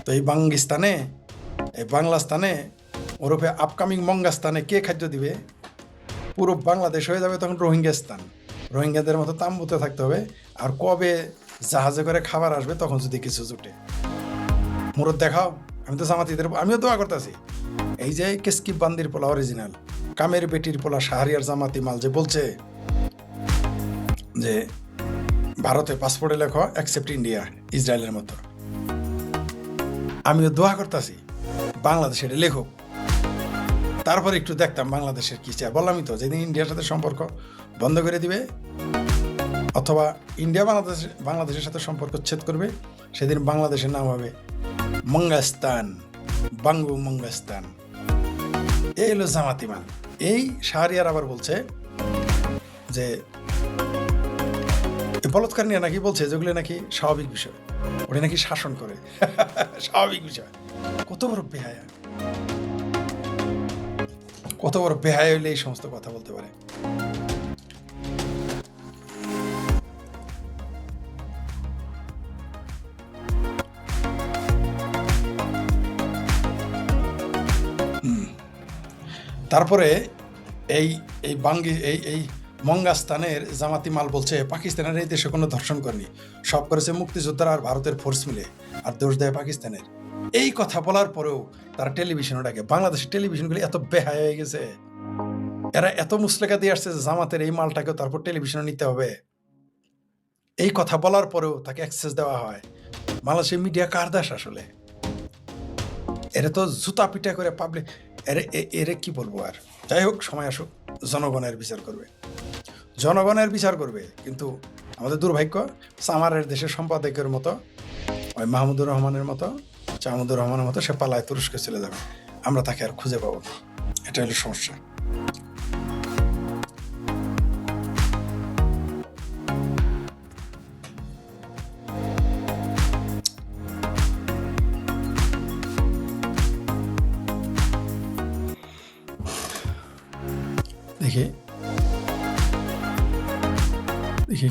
তো এই বাংলাস্তানে ওরফে আপকামিং মঙ্গাস্তানে কে খাদ্য দিবে? পুরো বাংলাদেশ হয়ে যাবে তখন রোহিঙ্গাস্তান। রোহিঙ্গাদের মতো তাম্বুতে থাকতে হবে। আর কবে জাহাজে করে খাবার আসবে তখন যদি কিছু জুটে। মুরত দেখাও। আমি তো জামাতিদের, আমিও দোয়া করতেছি। এই যে কেসকিপ বান্দির পোলা অরিজিনাল, কামের বেটির পোলা শাহরিয়ার জামাতি মাল যে বলছে যে ভারতে পাসপোর্টে লেখো অ্যাকসেপ্ট ইন্ডিয়া, ইসরায়েলের মতো, আমিও দোয়া করতেছি বাংলাদেশের লেখক। তারপর একটু দেখতাম বাংলাদেশের কি চায়। বললামই তো, যেদিন ইন্ডিয়ার সাথে সম্পর্ক বন্ধ করে দিবে অথবা ইন্ডিয়া বাংলাদেশের সাথে সম্পর্ক ছেদ করবে, সেদিন বাংলাদেশের নাম হবে মঙ্গাস্তান, বাঙ্গু মঙ্গাস্তান। এই হলো জামাতি মাল। এই শাহরিয়ার আবার বলছে যে বলৎকার নিয়ে নাকি বলছে যেগুলো নাকি স্বাভাবিক বিষয়, ওটা নাকি শাসন করে স্বাভাবিক বিষয়। কত বড় বেহায়া, কত বড় বেহায়া হইলে এই সমস্ত কথা বলতে পারে। তারপরে এই মঙ্গাস্তানের জামাতি মাল বলছে পাকিস্তানের এই দেশে কোনো ধর্ষণ করেনি, সব করেছে মুক্তিযোদ্ধারা আর ভারতের ফোর্স মিলে, আর দোষ দেয় পাকিস্তানের। এই কথা বলার পরেও তারা টেলিভিশনে ডাকে। বাংলাদেশের টেলিভিশনগুলি এত বেহায়া হয়ে গেছে, এরা এত মুসলেখা দিয়ে আসছে যে জামাতের এই মালটাকেও তারপর টেলিভিশনে নিতে হবে। এই কথা বলার পরেও তাকে অ্যাক্সেস দেওয়া হয়। বাংলাদেশের মিডিয়া কার দাস আসলে? এরা তো জুতা পিটা করে পাবলিক, এরে কি বলবো আর। যাই হোক, সময় আসুক, জনগণের বিচার করবে। কিন্তু আমাদের দুর্ভাগ্য, সামারের দেশের সম্পাদকের মতো, ওই মাহমুদুর রহমানের মতো, চামুদুর রহমানের মতো সে পালায় তুরস্কে চলে যাবে, আমরা তাকে আর খুঁজে পাবো না। এটা হলো সমস্যা। দেখি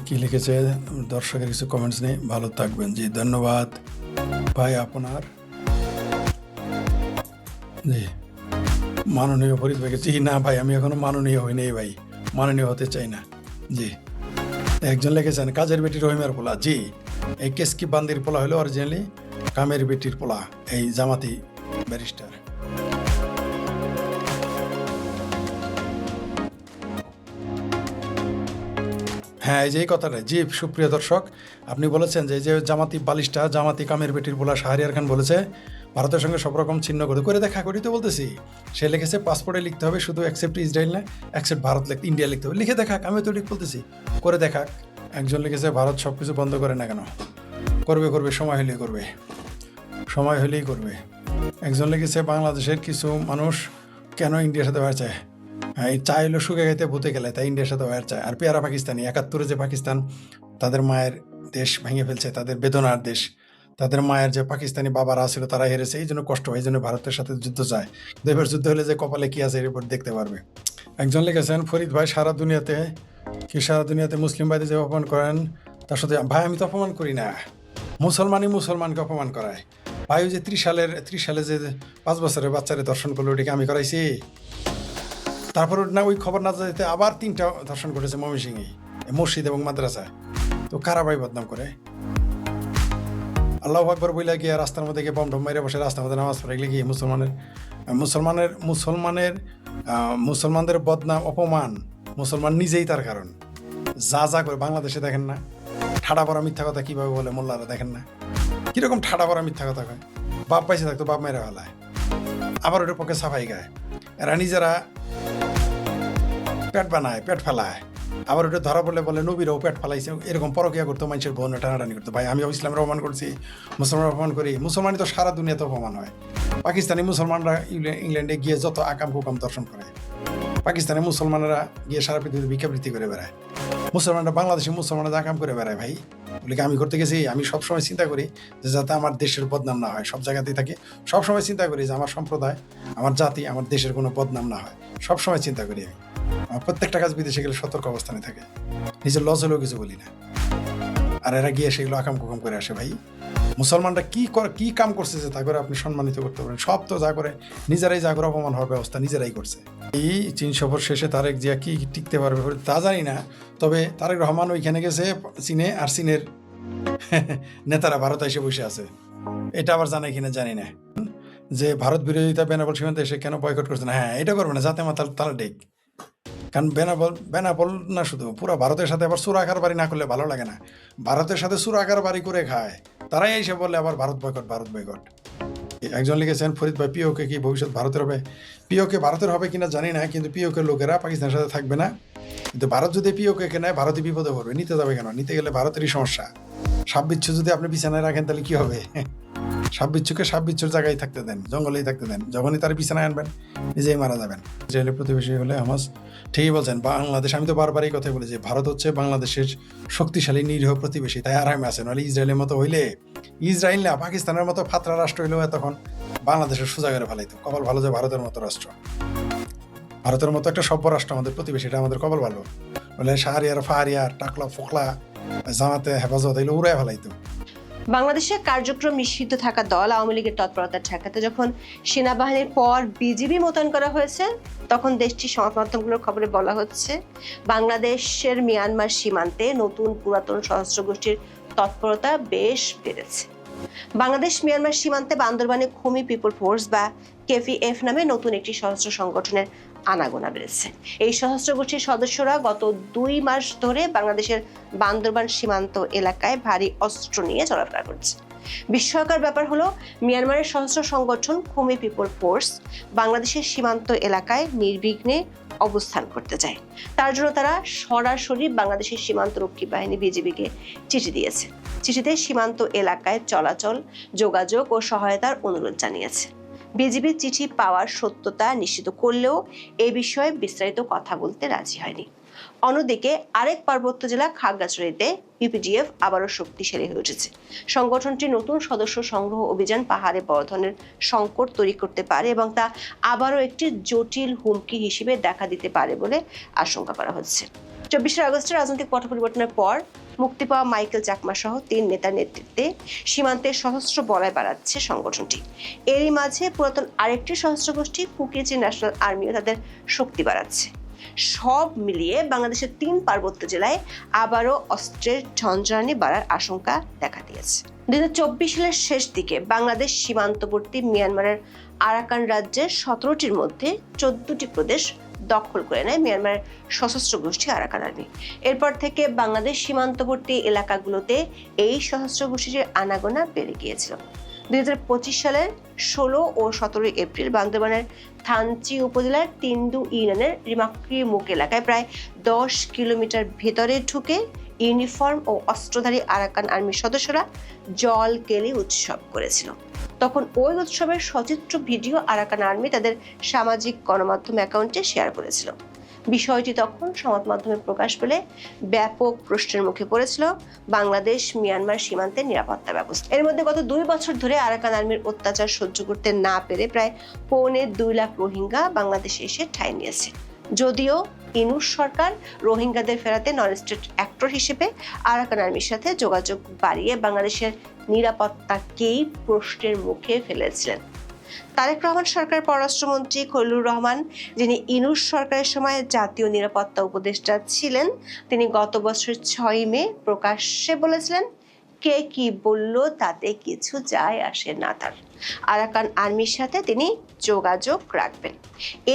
কি লিখেছে দর্শকের কিছু কমেন্টস নেই। ভালো থাকবেন। জি, ধন্যবাদ ভাই আপনার। জি, মাননীয় ফরিদ ভাইকে। জি না ভাই, আমি এখনো মাননীয় হইনি ভাই, মাননীয় হতে চাই না। জি, একজন লিখেছেন কাজের বেটি রহিমের পোলা। জি, এই কেসকি বান্দির পোলা হলো অরিজিনালি কামের বেটির পোলা, এই জামাতি ব্যারিস্টার। হ্যাঁ, এই যে এই কথাটা। জি, সুপ্রিয় দর্শক, আপনি বলেছেন যে জামাতি বালিশটা, জামাতি কামের বেটির বলা শাহরিয়ার খান বলেছে ভারতের সঙ্গে সব রকম চিহ্ন করে দেখা করি তো বলতেছি। সে লিখেছে পাসপোর্টে লিখতে হবে শুধু অ্যাকসেপ্ট ইসরায়েল না, অ্যাকসেপ্ট ভারত লিখতে, ইন্ডিয়া লিখতে হবে। লিখে দেখাক, আমি তো ঠিক বলতেছি, করে দেখাক। একজন লিখেছে ভারত সব কিছু বন্ধ করে না কেন? করবে, সময় হলেই করবে। একজন লিখেছে বাংলাদেশের কিছু মানুষ কেন ইন্ডিয়ার সাথে ভাইয়ার চায়? হ্যাঁ, এই চা হলো শুকে খাইতে ভূতে গেলে, তাই ইন্ডিয়ার সাথে ভাইয়ার চায়। আর পেয়ারা পাকিস্তানি, 71-এ যে পাকিস্তান তাদের মায়ের দেশ ভেঙে ফেলছে, তাদের বেদনার দেশ, তাদের মায়ের যে পাকিস্তানি বাবারা ছিল তারা হেরেছে, এই জন্য কষ্ট হয়, এই জন্য ভারতের সাথে যুদ্ধ চায়। এবার যুদ্ধ হলে যে কপালে কি আছে এর উপর দেখতে পারবে। একজন লিখেছেন, ফরিদ ভাই সারা দুনিয়াতে মুসলিম ভাইদের যে অপমান করেন তার সাথে ভাই আমি তো অপমান করি না, মুসলমানই মুসলমানকে অপমান করায়। ভাই ওই যে 30 সালে যে 5 বছরের বাচ্চারে দর্শন করলো ওটাকে আমি করাইছি। তারপর না ওই খবর না যেতে আবার 3টা দর্শন করেছে ময়মনসিংহে মসজিদ এবং মাদ্রাসায়। তো কারা ভাই বদনাম করে? আল্লাহু আকবার বইলা গিয়ে রাস্তার মধ্যে গিয়ে বম ঢম মেরে বসে রাস্তার মধ্যে নামাজ পড়ে গিয়ে মুসলমানদের বদনাম অপমান মুসলমান নিজেই তার কারণ। যা করে বাংলাদেশে দেখেন না ঠাডা পড়া মিথ্যা কথা কিভাবে বলে মোল্লারা, দেখেন না কিরকম ঠাডা পড়া মিথ্যা কথা কয়। বাপ পাইছে থাকতো বাপ মেরে ফেলায়, আবার ওটার পক্ষে সাফাই গায়। এরা নিজেরা পেট বানায়, পেট ফেলায়, আবার ওটা ধরা পড়লে বলে নবীরাও পেট ফেলাইছে। এরকম পরকিয়া করতো, মানুষের বোন টানাটানি করতো। ভাই আমি ইসলামের অপমান করছি, মুসলমান অপমান করি? মুসলমানই তো সারা দুনিয়াতে অপমান হয়। পাকিস্তানি মুসলমানরা ইংল্যান্ডে গিয়ে যত আকাম কুকাম দর্শন করে, পাকিস্তানি মুসলমানরা গিয়ে সারা পৃথিবীতে ভিক্ষাবৃত্তি করে বেড়ায়, মুসলমানরা বাংলাদেশি মুসলমানরা আকাম করে বেড়ায়। ভাই বলে আমি করতে গেছি, আমি সবসময় চিন্তা করি যে যাতে আমার দেশের বদনাম না হয়। সব জায়গাতেই থাকি, সবসময় চিন্তা করি যে আমার সম্প্রদায়, আমার জাতি, আমার দেশের কোনো বদনাম না হয়। সবসময় চিন্তা করি আমি। আমার প্রত্যেকটা কাজ বিদেশে গেলে সতর্ক অবস্থানে থাকে, নিজের লজ হলেও কিছু বলি না। আর এরা গিয়ে সেগুলো আকাম কুকাম করে আসে। ভাই মুসলমানরা কি কাম করছে যে তা করে আপনি সম্মানিত করতে পারেন? সব তো যা করে নিজেরাই, যা করে অপমান হওয়ার ব্যবস্থা নিজেরাই করছে। এই চীন সফর শেষে তারেক জিয়া কি টিকতে পারবে তা জানি না, তবে তারেক রহমান ওইখানে গেছে চীনে, আর চীনের নেতারা ভারতে এসে বসে আছে। এটা আবার জানে কিনা জানি না, যে ভারত বিরোধিতা বেনাপোল সীমান্তে এসে কেন বয়কট করছে না। হ্যাঁ, এটা করবে না, যাতে আমার তালা ডেক। কারণ বেনাপোল না, শুধু পুরো ভারতের সাথে আবার চোরাকার বাড়ি না করলে ভালো লাগে না। ভারতের সাথে চোরাকার বাড়ি করে খায় তারাই এসে বললে আবার ভারত বয়কট। একজন লিখেছেন, ফরিদ ভাই পিওকে কি ভবিষ্যৎ ভারতের হবে? পিওকে ভারতের হবে কিনা জানি না, কিন্তু পিওকে লোকেরা পাকিস্তানের সাথে থাকবে না। কিন্তু ভারত যদি পিওকে নেয়, ভারতই বিপদে পড়বে। নিতে যাবে কেন? নিতে গেলে ভারতেরই সমস্যা। সাপ বিচ্ছু যদি আপনি বিছানায় রাখেন তাহলে কি হবে? সাপ বিচ্ছুর জায়গায় থাকতে দেন, জঙ্গলেই থাকতে দেন। যখনই তার বিছানায় আনবেন নিজেই মারা যাবেন। ইসরায়েলের প্রতিবেশী হলে হামাস। ঠিকই বলছেন। বাংলাদেশ, আমি তো বারবার এই কথা বলি যে ভারত হচ্ছে বাংলাদেশের শক্তিশালী নিরীহ প্রতিবেশী, তাই আরামে আছে। নাহলে ইসরায়েলের মতো হইলে, ইসরায়েল না পাকিস্তানের মতো ফাতরা রাষ্ট্র হইলেও তখন বাংলাদেশের সোজা করে ফেলাইতো। কপাল ভালো যে ভারতের মতো রাষ্ট্র, ভারতের মতো একটা সভ্য রাষ্ট্র আমাদের প্রতিবেশী, এটা আমাদের কপাল ভালো। বলে শাহরিয়ার ফাহারিয়ার টাকলা ফোকলা জামাতে হেফাজত এগুলো উড়াই ফেলাইতো। বাংলাদেশে কার্যক্রম নিষিদ্ধ থাকা দল আওয়ামী লীগের তৎপরতা ঠেকাতে যখন সেনাবাহিনীর পর বিজিবি মোতায়েন করা হয়েছে, তখন দেশটির সংবাদ মাধ্যমগুলোর খবরে বলা হচ্ছে বাংলাদেশের মিয়ানমার সীমান্তে নতুন পুরাতন সশস্ত্র গোষ্ঠীর তৎপরতা বেশ বেড়েছে। বাংলাদেশ মিয়ানমার সীমান্তে বান্দরবানে খুমি পিপল ফোর্স বা কেপিএফ নামে নতুন একটি সশস্ত্র সংগঠনের আনাগোনা বেড়েছে। এই সশস্ত্র গোষ্ঠীর সদস্যরা গত 2 মাস ধরে বাংলাদেশের বান্দরবান সীমান্ত এলাকায় ভারী অস্ত্র নিয়ে চলাফেরা করছে। বিস্ময়কর ব্যাপার হলো, মিয়ানমারের সশস্ত্র সংগঠন খুমি পিপল ফোর্স বাংলাদেশের সীমান্ত এলাকায় নির্বিঘ্নে অবস্থান করতে চায়। তার জন্য তারা সরাসরি বাংলাদেশের সীমান্তরক্ষী বাহিনী বিজিবিকে চিঠি দিয়েছে। চিঠিতে সীমান্ত এলাকায় চলাচল, যোগাযোগ ও সহায়তার অনুরোধ জানিয়েছে। বিজিবি চিঠি পাওয়ার সত্যতা নিশ্চিত করলেও এ বিষয়ে বিস্তারিত কথা বলতে রাজি হয়নি। অন্যদিকে আরেক পার্বত্য জেলা খাগড়াছড়িতে ইউপিডিএফ আবারও শক্তিশালী হয়ে উঠেছে। সংগঠনটির নতুন সদস্য সংগ্রহ অভিযান পাহাড়ে বড় ধরনের সংকট তৈরি করতে পারে এবং তা আবারও একটি জটিল হুমকি হিসেবে দেখা দিতে পারে বলে আশঙ্কা করা হচ্ছে। 24 আগস্টের রাজনৈতিক পট পরিবর্তনের পর মুক্তি পাওয়া মাইকেল চাকমা সহ 3 নেতার নেতৃত্বে সীমান্তে সশস্ত্র বলয় বাড়াচ্ছে সংগঠনটি। এরই মাঝে পুরাতন আরেকটি সশস্ত্র গোষ্ঠী কুকিচি ন্যাশনাল আর্মিও তাদের শক্তি বাড়াচ্ছে। সব মিলিয়ে বাংলাদেশের 3 পার্বত্য জেলায় আবারও অস্ত্রের ঝঞ্ঝানি বাড়ার আশঙ্কা দেখা দিয়েছে। 2024 সালের শেষ দিকে বাংলাদেশ সীমান্তবর্তী মিয়ানমারের আরাকান রাজ্যের 17টির মধ্যে 14টি প্রদেশ দখল করে নেয় মিয়ানমারের সশস্ত্র গোষ্ঠী আরাকান আর্মি। এরপর থেকে বাংলাদেশ সীমান্তবর্তী এলাকাগুলোতে এই সশস্ত্র গোষ্ঠীর আনাগোনা বেড়ে গিয়েছিল। 2025 সালের 16 ও 17 এপ্রিল বান্দরবানের থানচি উপজেলার তিন্দু ইউনিয়নের রিমাক্রি মুখ এলাকায় প্রায় 10 কিলোমিটার ভেতরে ঢুকে ইউনিফর্ম ও অস্ত্রধারী আরাকান আর্মির সদস্যরা জল কেলি উৎসব করেছিল। তখন ওই উৎসবের সচিত্র ভিডিও আরাকান আর্মি তাদের সামাজিক গণমাধ্যম অ্যাকাউন্টে শেয়ার করেছিল। বিষয়টি তখন সংবাদ মাধ্যমে প্রকাশ পেলে ব্যাপক প্রশ্নের মুখে পড়েছিল বাংলাদেশ মিয়ানমার সীমান্তের নিরাপত্তা ব্যবস্থা। এর মধ্যে গত 2 বছর ধরে আরাকান আর্মির অত্যাচার সহ্য করতে না পেরে প্রায় 2.25 লাখ রোহিঙ্গা বাংলাদেশে এসে ঠাঁই নিয়েছে। যদিও ইনুস সরকার রোহিঙ্গাদের ফেরাতে নন স্টেট অ্যাক্টর হিসেবে আরাকান আর্মির সাথে যোগাযোগ বাড়িয়ে বাংলাদেশের নিরাপত্তাকেই প্রশ্নের মুখে ফেলেছিলেন। তারেক রহমান সরকারের পররাষ্ট্রমন্ত্রী খলিলুর রহমান, যিনি ইনুস সরকারের সময় জাতীয় নিরাপত্তা উপদেষ্টা ছিলেন, তিনি গত বছর 6 মে প্রকাশ্যে বলেছিলেন, কে কি বলল তাতে কিছু যায় আসে না তার। আরাকান আর্মির সাথে তিনি যোগাযোগ রাখবেন।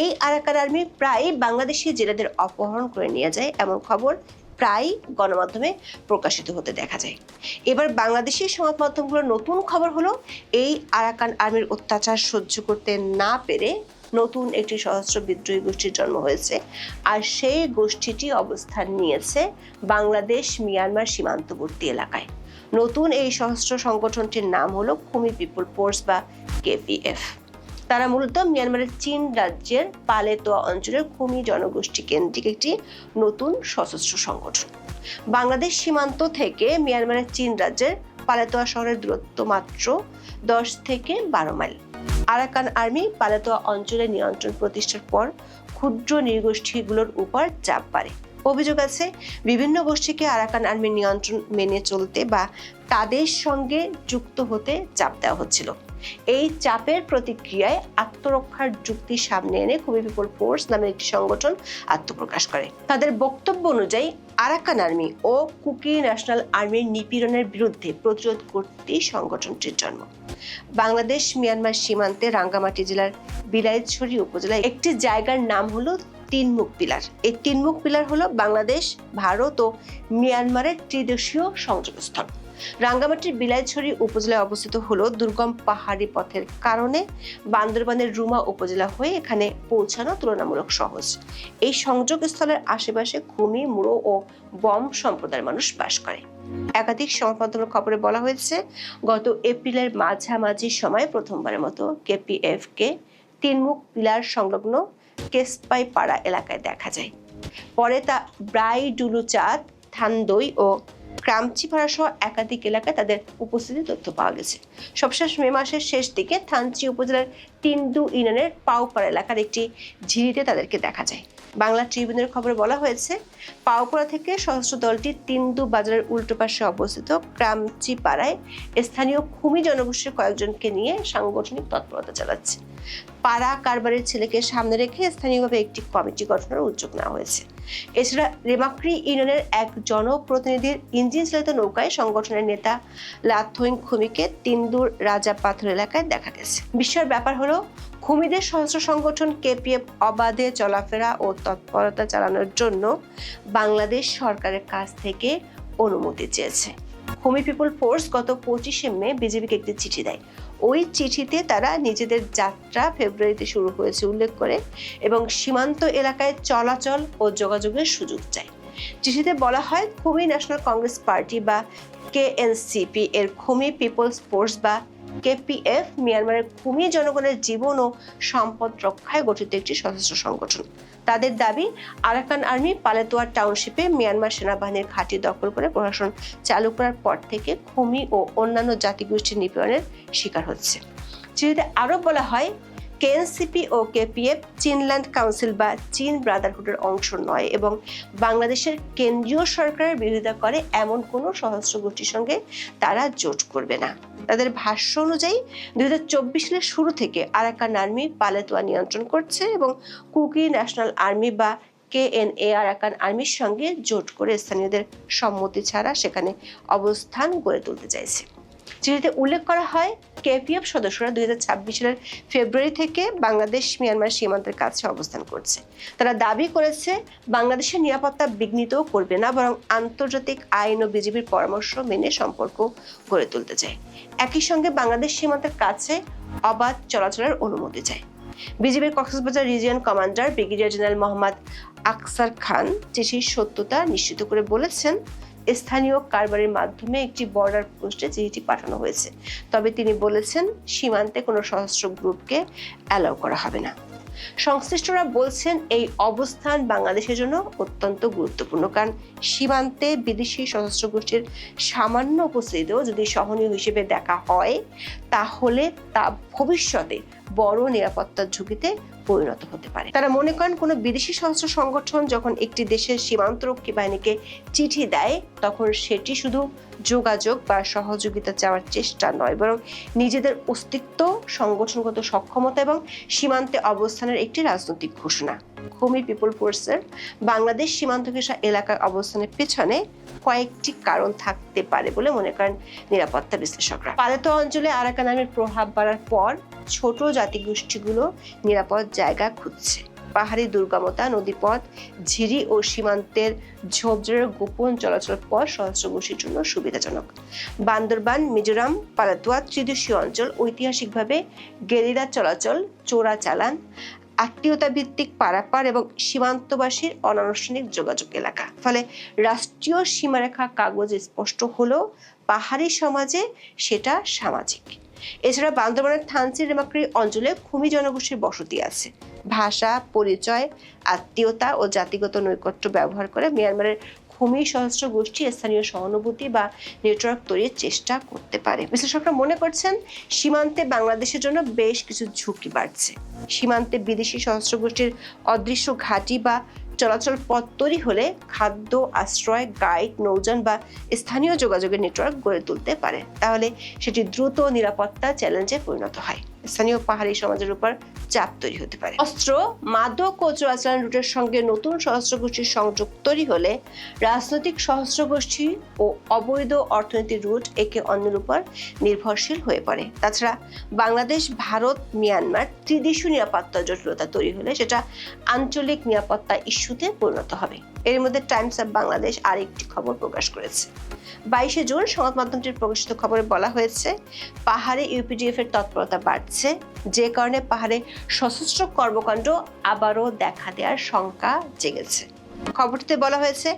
এই আরাকান আর্মি প্রায় বাংলাদেশি জেলেদের অপহরণ করে নিয়ে যায়, এমন খবর প্রায় গণমাধ্যমে প্রকাশিত হতে দেখা যায়। এবার বাংলাদেশি সংবাদ মাধ্যমগুলোর নতুন খবর হলো, এই আরাকান আর্মির অত্যাচার সহ্য করতে না পেরে নতুন একটি সশস্ত্র বিদ্রোহী গোষ্ঠীর জন্ম হয়েছে, আর সেই গোষ্ঠীটি অবস্থান নিয়েছে বাংলাদেশ মিয়ানমার সীমান্তবর্তী এলাকায়। নতুন এই সশস্ত্র সংগঠনটির নাম হলো খুমি পিপল ফোর্স বা কেপিএফ। তারা মূলত মিয়ানমারের চীন রাজ্যের পালেতোয়া অঞ্চলের খুমি জনগোষ্ঠী কেন্দ্রিক একটি নতুন সশস্ত্র সংগঠন। বাংলাদেশ সীমান্ত থেকে মিয়ানমারের চীন রাজ্যের পালেতোয়া শহরের দূরত্ব মাত্র 10 থেকে 12 মাইল। আরাকান আর্মি পালেতোয়া অঞ্চলে নিয়ন্ত্রণ প্রতিষ্ঠার পর ক্ষুদ্র নৃগোষ্ঠীগুলোর উপর চাপ বাড়ে। অভিযোগ আছে, বিভিন্ন গোষ্ঠীকে আরাকান আর্মির নিয়ন্ত্রণ মেনে চলতে বা তাদের সঙ্গে যুক্ত হতে চাপ দেওয়া হচ্ছিল। এই চাপের প্রতিক্রিয়ায় আত্মরক্ষার যুক্তি সামনে এনে খুমি পিপল ফোর্স নামের একটি সংগঠন আত্মপ্রকাশ করে। তাদের বক্তব্য অনুযায়ী আরাকান আর্মি ও কুকি ন্যাশনাল আর্মির নিপীড়নের বিরুদ্ধে প্রতিরোধ করতেই সংগঠনটির জন্ম। বাংলাদেশ মিয়ানমার সীমান্তে রাঙ্গামাটি জেলার বিলাইছড়ি উপজেলায় একটি জায়গার নাম হলো তিনমুখ পিলার। এই তিনমুখ পিলার হলো বাংলাদেশ, ভারত ও মিয়ানমারের ত্রিদেশীয় সংযোগস্থল। রাঙ্গামাটির বিলাইছড়ি উপজেলায় অবস্থিত হলো দুর্গম পাহাড়ি পথের কারণে বান্দরবানের রুমা উপজেলা হয়ে এখানে পৌঁছানো তুলনামূলক সহজ। এই সংযোগস্থলের আশেপাশে খুমি, মুরো ও বম সম্প্রদায়ের মানুষ বাস করে। একাধিক সংবাদমাধ্যমের খবরে বলা হয়েছে, গত এপ্রিলের মাঝামাঝি সময় প্রথমবারের মতো কেপিএফ কে তিনমুখ পিলার সংলগ্ন কেসপাই পাড়া এলাকায় দেখা যায়। পরে তা ব্রাইডুলুচাঁদ, থানদই ও ক্রামচিপাড়া সহ একাধিক এলাকায় তাদের উপস্থিতির তথ্য পাওয়া গেছে। সবশেষ মে মাসের শেষ দিকে থানচি উপজেলার তিনদু ইউনিয়নের পাওপাড়া এলাকার একটি ঝিরিতে তাদেরকে দেখা যায়। বাংলা ট্রিবিউনের খবরে বলা হয়েছে, পাওপাড়া থেকে সশস্ত্র দলটি তিনদু বাজারের উল্টো পাশে অবস্থিত ক্রামচিপাড়ায় স্থানীয় খুমি জনগোষ্ঠীর কয়েকজনকে নিয়ে সাংগঠনিক তৎপরতা চালাচ্ছে। পাড়া কারবারের ছেলেকে সামনে রেখে স্থানীয়ভাবে একটি কমিটি গঠনের উদ্যোগ নেওয়া হয়েছে। এছাড়া রেমাক্রি ইউনিয়নের এক জনপ্রতিনিধির ইঞ্জিন চালিত নৌকায় সংগঠনের নেতা লাথইং খুমিকে তিনদুর রাজা পাথর এলাকায় দেখা গেছে। বিস্ময়ের ব্যাপার হলো, খুমিদের সশস্ত্র সংগঠন কেপিএফ অবাধে চলাফেরা ও তৎপরতা চালানোর জন্য বাংলাদেশ সরকারের কাছ থেকে অনুমতি চেয়েছে। খুমি পিপল ফোর্স গত 25 মে বিজেপিকে একটি চিঠি দেয়। ওই চিঠিতে তারা নিজেদের যাত্রা ফেব্রুয়ারিতে শুরু হয়েছে উল্লেখ করে এবং সীমান্ত এলাকায় চলাচল ও যোগাযোগের সুযোগ চায়। চিঠিতে বলা হয়, খুমি ন্যাশনাল কংগ্রেস পার্টি বা কেএনসিপি এর খুমি পিপলস ফোর্স বা কেপিএফ মিয়ানমারের খুমি জনগণের জীবন ও সম্পদ রক্ষায় গঠিত একটি সশস্ত্র সংগঠন। তাদের দাবি, আরাকান আর্মি পালেতোয়া টাউনশিপে মিয়ানমার সেনাবাহিনীর ঘাঁটি দখল করে প্রশাসন চালু করার পর থেকে খুমি ও অন্যান্য জাতিগোষ্ঠীর নিপীড়নের শিকার হচ্ছে। চিঠিতে আরও বলা হয়, কেএনসিপি ও কেপিএফ চীনল্যান্ড কাউন্সিল বা চীন ব্রাদারহুডের অংশ নয় এবং বাংলাদেশের কেন্দ্রীয় সরকারের বিরোধিতা করে এমন কোনো সশস্ত্র গোষ্ঠীর সঙ্গে তারা জোট করবে না। তাদের ভাষ্য অনুযায়ী 2024 সালের শুরু থেকে আরাকান আর্মি পালেতোয়া নিয়ন্ত্রণ করছে এবং কুকি ন্যাশনাল আর্মি বা কেএনএ আরাকান আর্মির সঙ্গে জোট করে স্থানীয়দের সম্মতি ছাড়া সেখানে অবস্থান গড়ে তুলতে চাইছে। চিঠিতে উল্লেখ করা হয়, কেপিএফ সদস্যরা 2026 সালের ফেব্রুয়ারি থেকে বাংলাদেশ মিয়ানমার সীমান্তের কাছে অবস্থান করছে। তারা দাবি করেছে, বাংলাদেশের নিরাপত্তা বিঘ্নিত করবে না, বরং আন্তর্জাতিক আইন ও বিজিবির পরামর্শ মেনে সম্পর্ক গড়ে তুলতে চায়। একই সঙ্গে বাংলাদেশ সীমান্তের কাছে অবাধ চলাচলের অনুমতি চায়। বিজিবির Cox's Bazar region commander brigadier general Mohammad আকসার খান চিঠির সত্যতা নিশ্চিত করে বলেছেন, স্থানীয় কারবারের মাধ্যমে একটি বর্ডার পোস্টে চিঠিটি পাঠানো হয়েছে। তবে তিনি বলেছেন, সীমান্তে কোনো সশস্ত্র গ্রুপকে অ্যালাউ করা হবে না। সংশ্লিষ্টরা বলছেন এই অবস্থান বাংলাদেশের জন্য অত্যন্ত গুরুত্বপূর্ণ, কারণ সীমান্তে বিদেশি সশস্ত্র গোষ্ঠীর সামান্য উপস্থিতিও যদি সহনীয় হিসেবে দেখা হয় তাহলে তা ভবিষ্যতে বড় নিরাপত্তার ঝুঁকিতে পরিণত হতে পারে। তারা মনে করেন কোনো বিদেশি সশস্ত্র সংগঠন যখন একটি দেশের সীমান্তরক্ষী বাহিনীকে চিঠি দেয় তখন সেটি শুধু যোগাযোগ বা সহযোগিতা চাওয়ার চেষ্টা নয়, বরং নিজেদের অস্তিত্ব, সংগঠনগত সক্ষমতা এবং সীমান্তে অবস্থানের একটি রাজনৈতিক ঘোষণা। খুমি পিপল ফোর্সের বাংলাদেশ সীমান্ত ঘেঁষা এলাকায় অবস্থানের পেছনে কয়েকটি কারণ থাকতে পারে বলে মনে করেন নিরাপত্তা বিশ্লেষকরা। পালাতো অঞ্চলে আরাকান আর্মির প্রভাব বাড়ার পর ছোট জাতিগোষ্ঠীগুলো নিরাপদ জায়গা খুঁজছে। পাহাড়ি দুর্গমতা, নদীপথ, ঝিরি ও সীমান্তের ঝোপঝাড়ের গোপন চলাচল পথ সশস্ত্র গোষ্ঠীর জন্য সুবিধাজনক। বান্দরবান, মিজোরাম, পালাতুয়া ত্রিদেশীয় অঞ্চল ঐতিহাসিকভাবে গেরিলা চলাচল, চোরা চালান, আত্মীয়তা ভিত্তিক পারাপার এবং সীমান্তবাসীর অনানুষ্ঠানিক যোগাযোগ এলাকা। ফলে রাষ্ট্রীয় সীমারেখা কাগজে স্পষ্ট হলেও পাহাড়ি সমাজে সেটা সামাজিক। এছাড়া বান্দরবানের থানচি রেমাক্রি অঞ্চলে খুমি জনগোষ্ঠীর বসতি আছে। ভাষা, পরিচয়, আত্মীয়তা ও জাতিগত নৈকট্য ব্যবহার করে মিয়ানমারের খুমি সশস্ত্র গোষ্ঠী স্থানীয় সহানুভূতি বা নেটওয়ার্ক তৈরির চেষ্টা করতে পারে। বিশ্লেষকরা মনে করছেন সীমান্তে বাংলাদেশের জন্য বেশ কিছু ঝুঁকি বাড়ছে। সীমান্তে বিদেশি সশস্ত্র গোষ্ঠীর অদৃশ্য ঘাঁটি বা চলাচল পথ তৈরি হলে খাদ্য, আশ্রয়, গাইড, নৌযান বা স্থানীয় যোগাযোগের নেটওয়ার্ক গড়ে তুলতে পারে। তাহলে সেটি দ্রুত নিরাপত্তা চ্যালেঞ্জে পরিণত হয়। স্থানীয় পাহাড়ি সমাজের উপর চাপ তৈরি হতে পারে। অস্ত্র, মাদক ও চোরাচালান রুটের সঙ্গে নতুন সশস্ত্র গোষ্ঠীর সংযোগ তৈরি হলে রাজনৈতিক সশস্ত্র গোষ্ঠী ও অবৈধ অর্থনীতির রুট একে অন্যের উপর নির্ভরশীল হয়ে পড়ে। তাছাড়া বাংলাদেশ, ভারত, মিয়ানমার ত্রিদেশীয় নিরাপত্তা জটিলতা তৈরি হলে সেটা আঞ্চলিক নিরাপত্তা ইস্যুতে পরিণত হবে। এর মধ্যে টাইমস অফ বাংলাদেশ আরেকটি খবর প্রকাশ করেছে। 22শে জুন সংবাদ মাধ্যমটির প্রকাশিত খবরে বলা হয়েছে, পাহাড়ে ইউপিডিএফ এর তৎপরতা বাড়ছে, যে কারণে পাহাড়ে সশস্ত্র কর্মকাণ্ড আবারও দেখা দেওয়ার শঙ্কা জেগেছে। খবরটিতে বলা হয়েছে,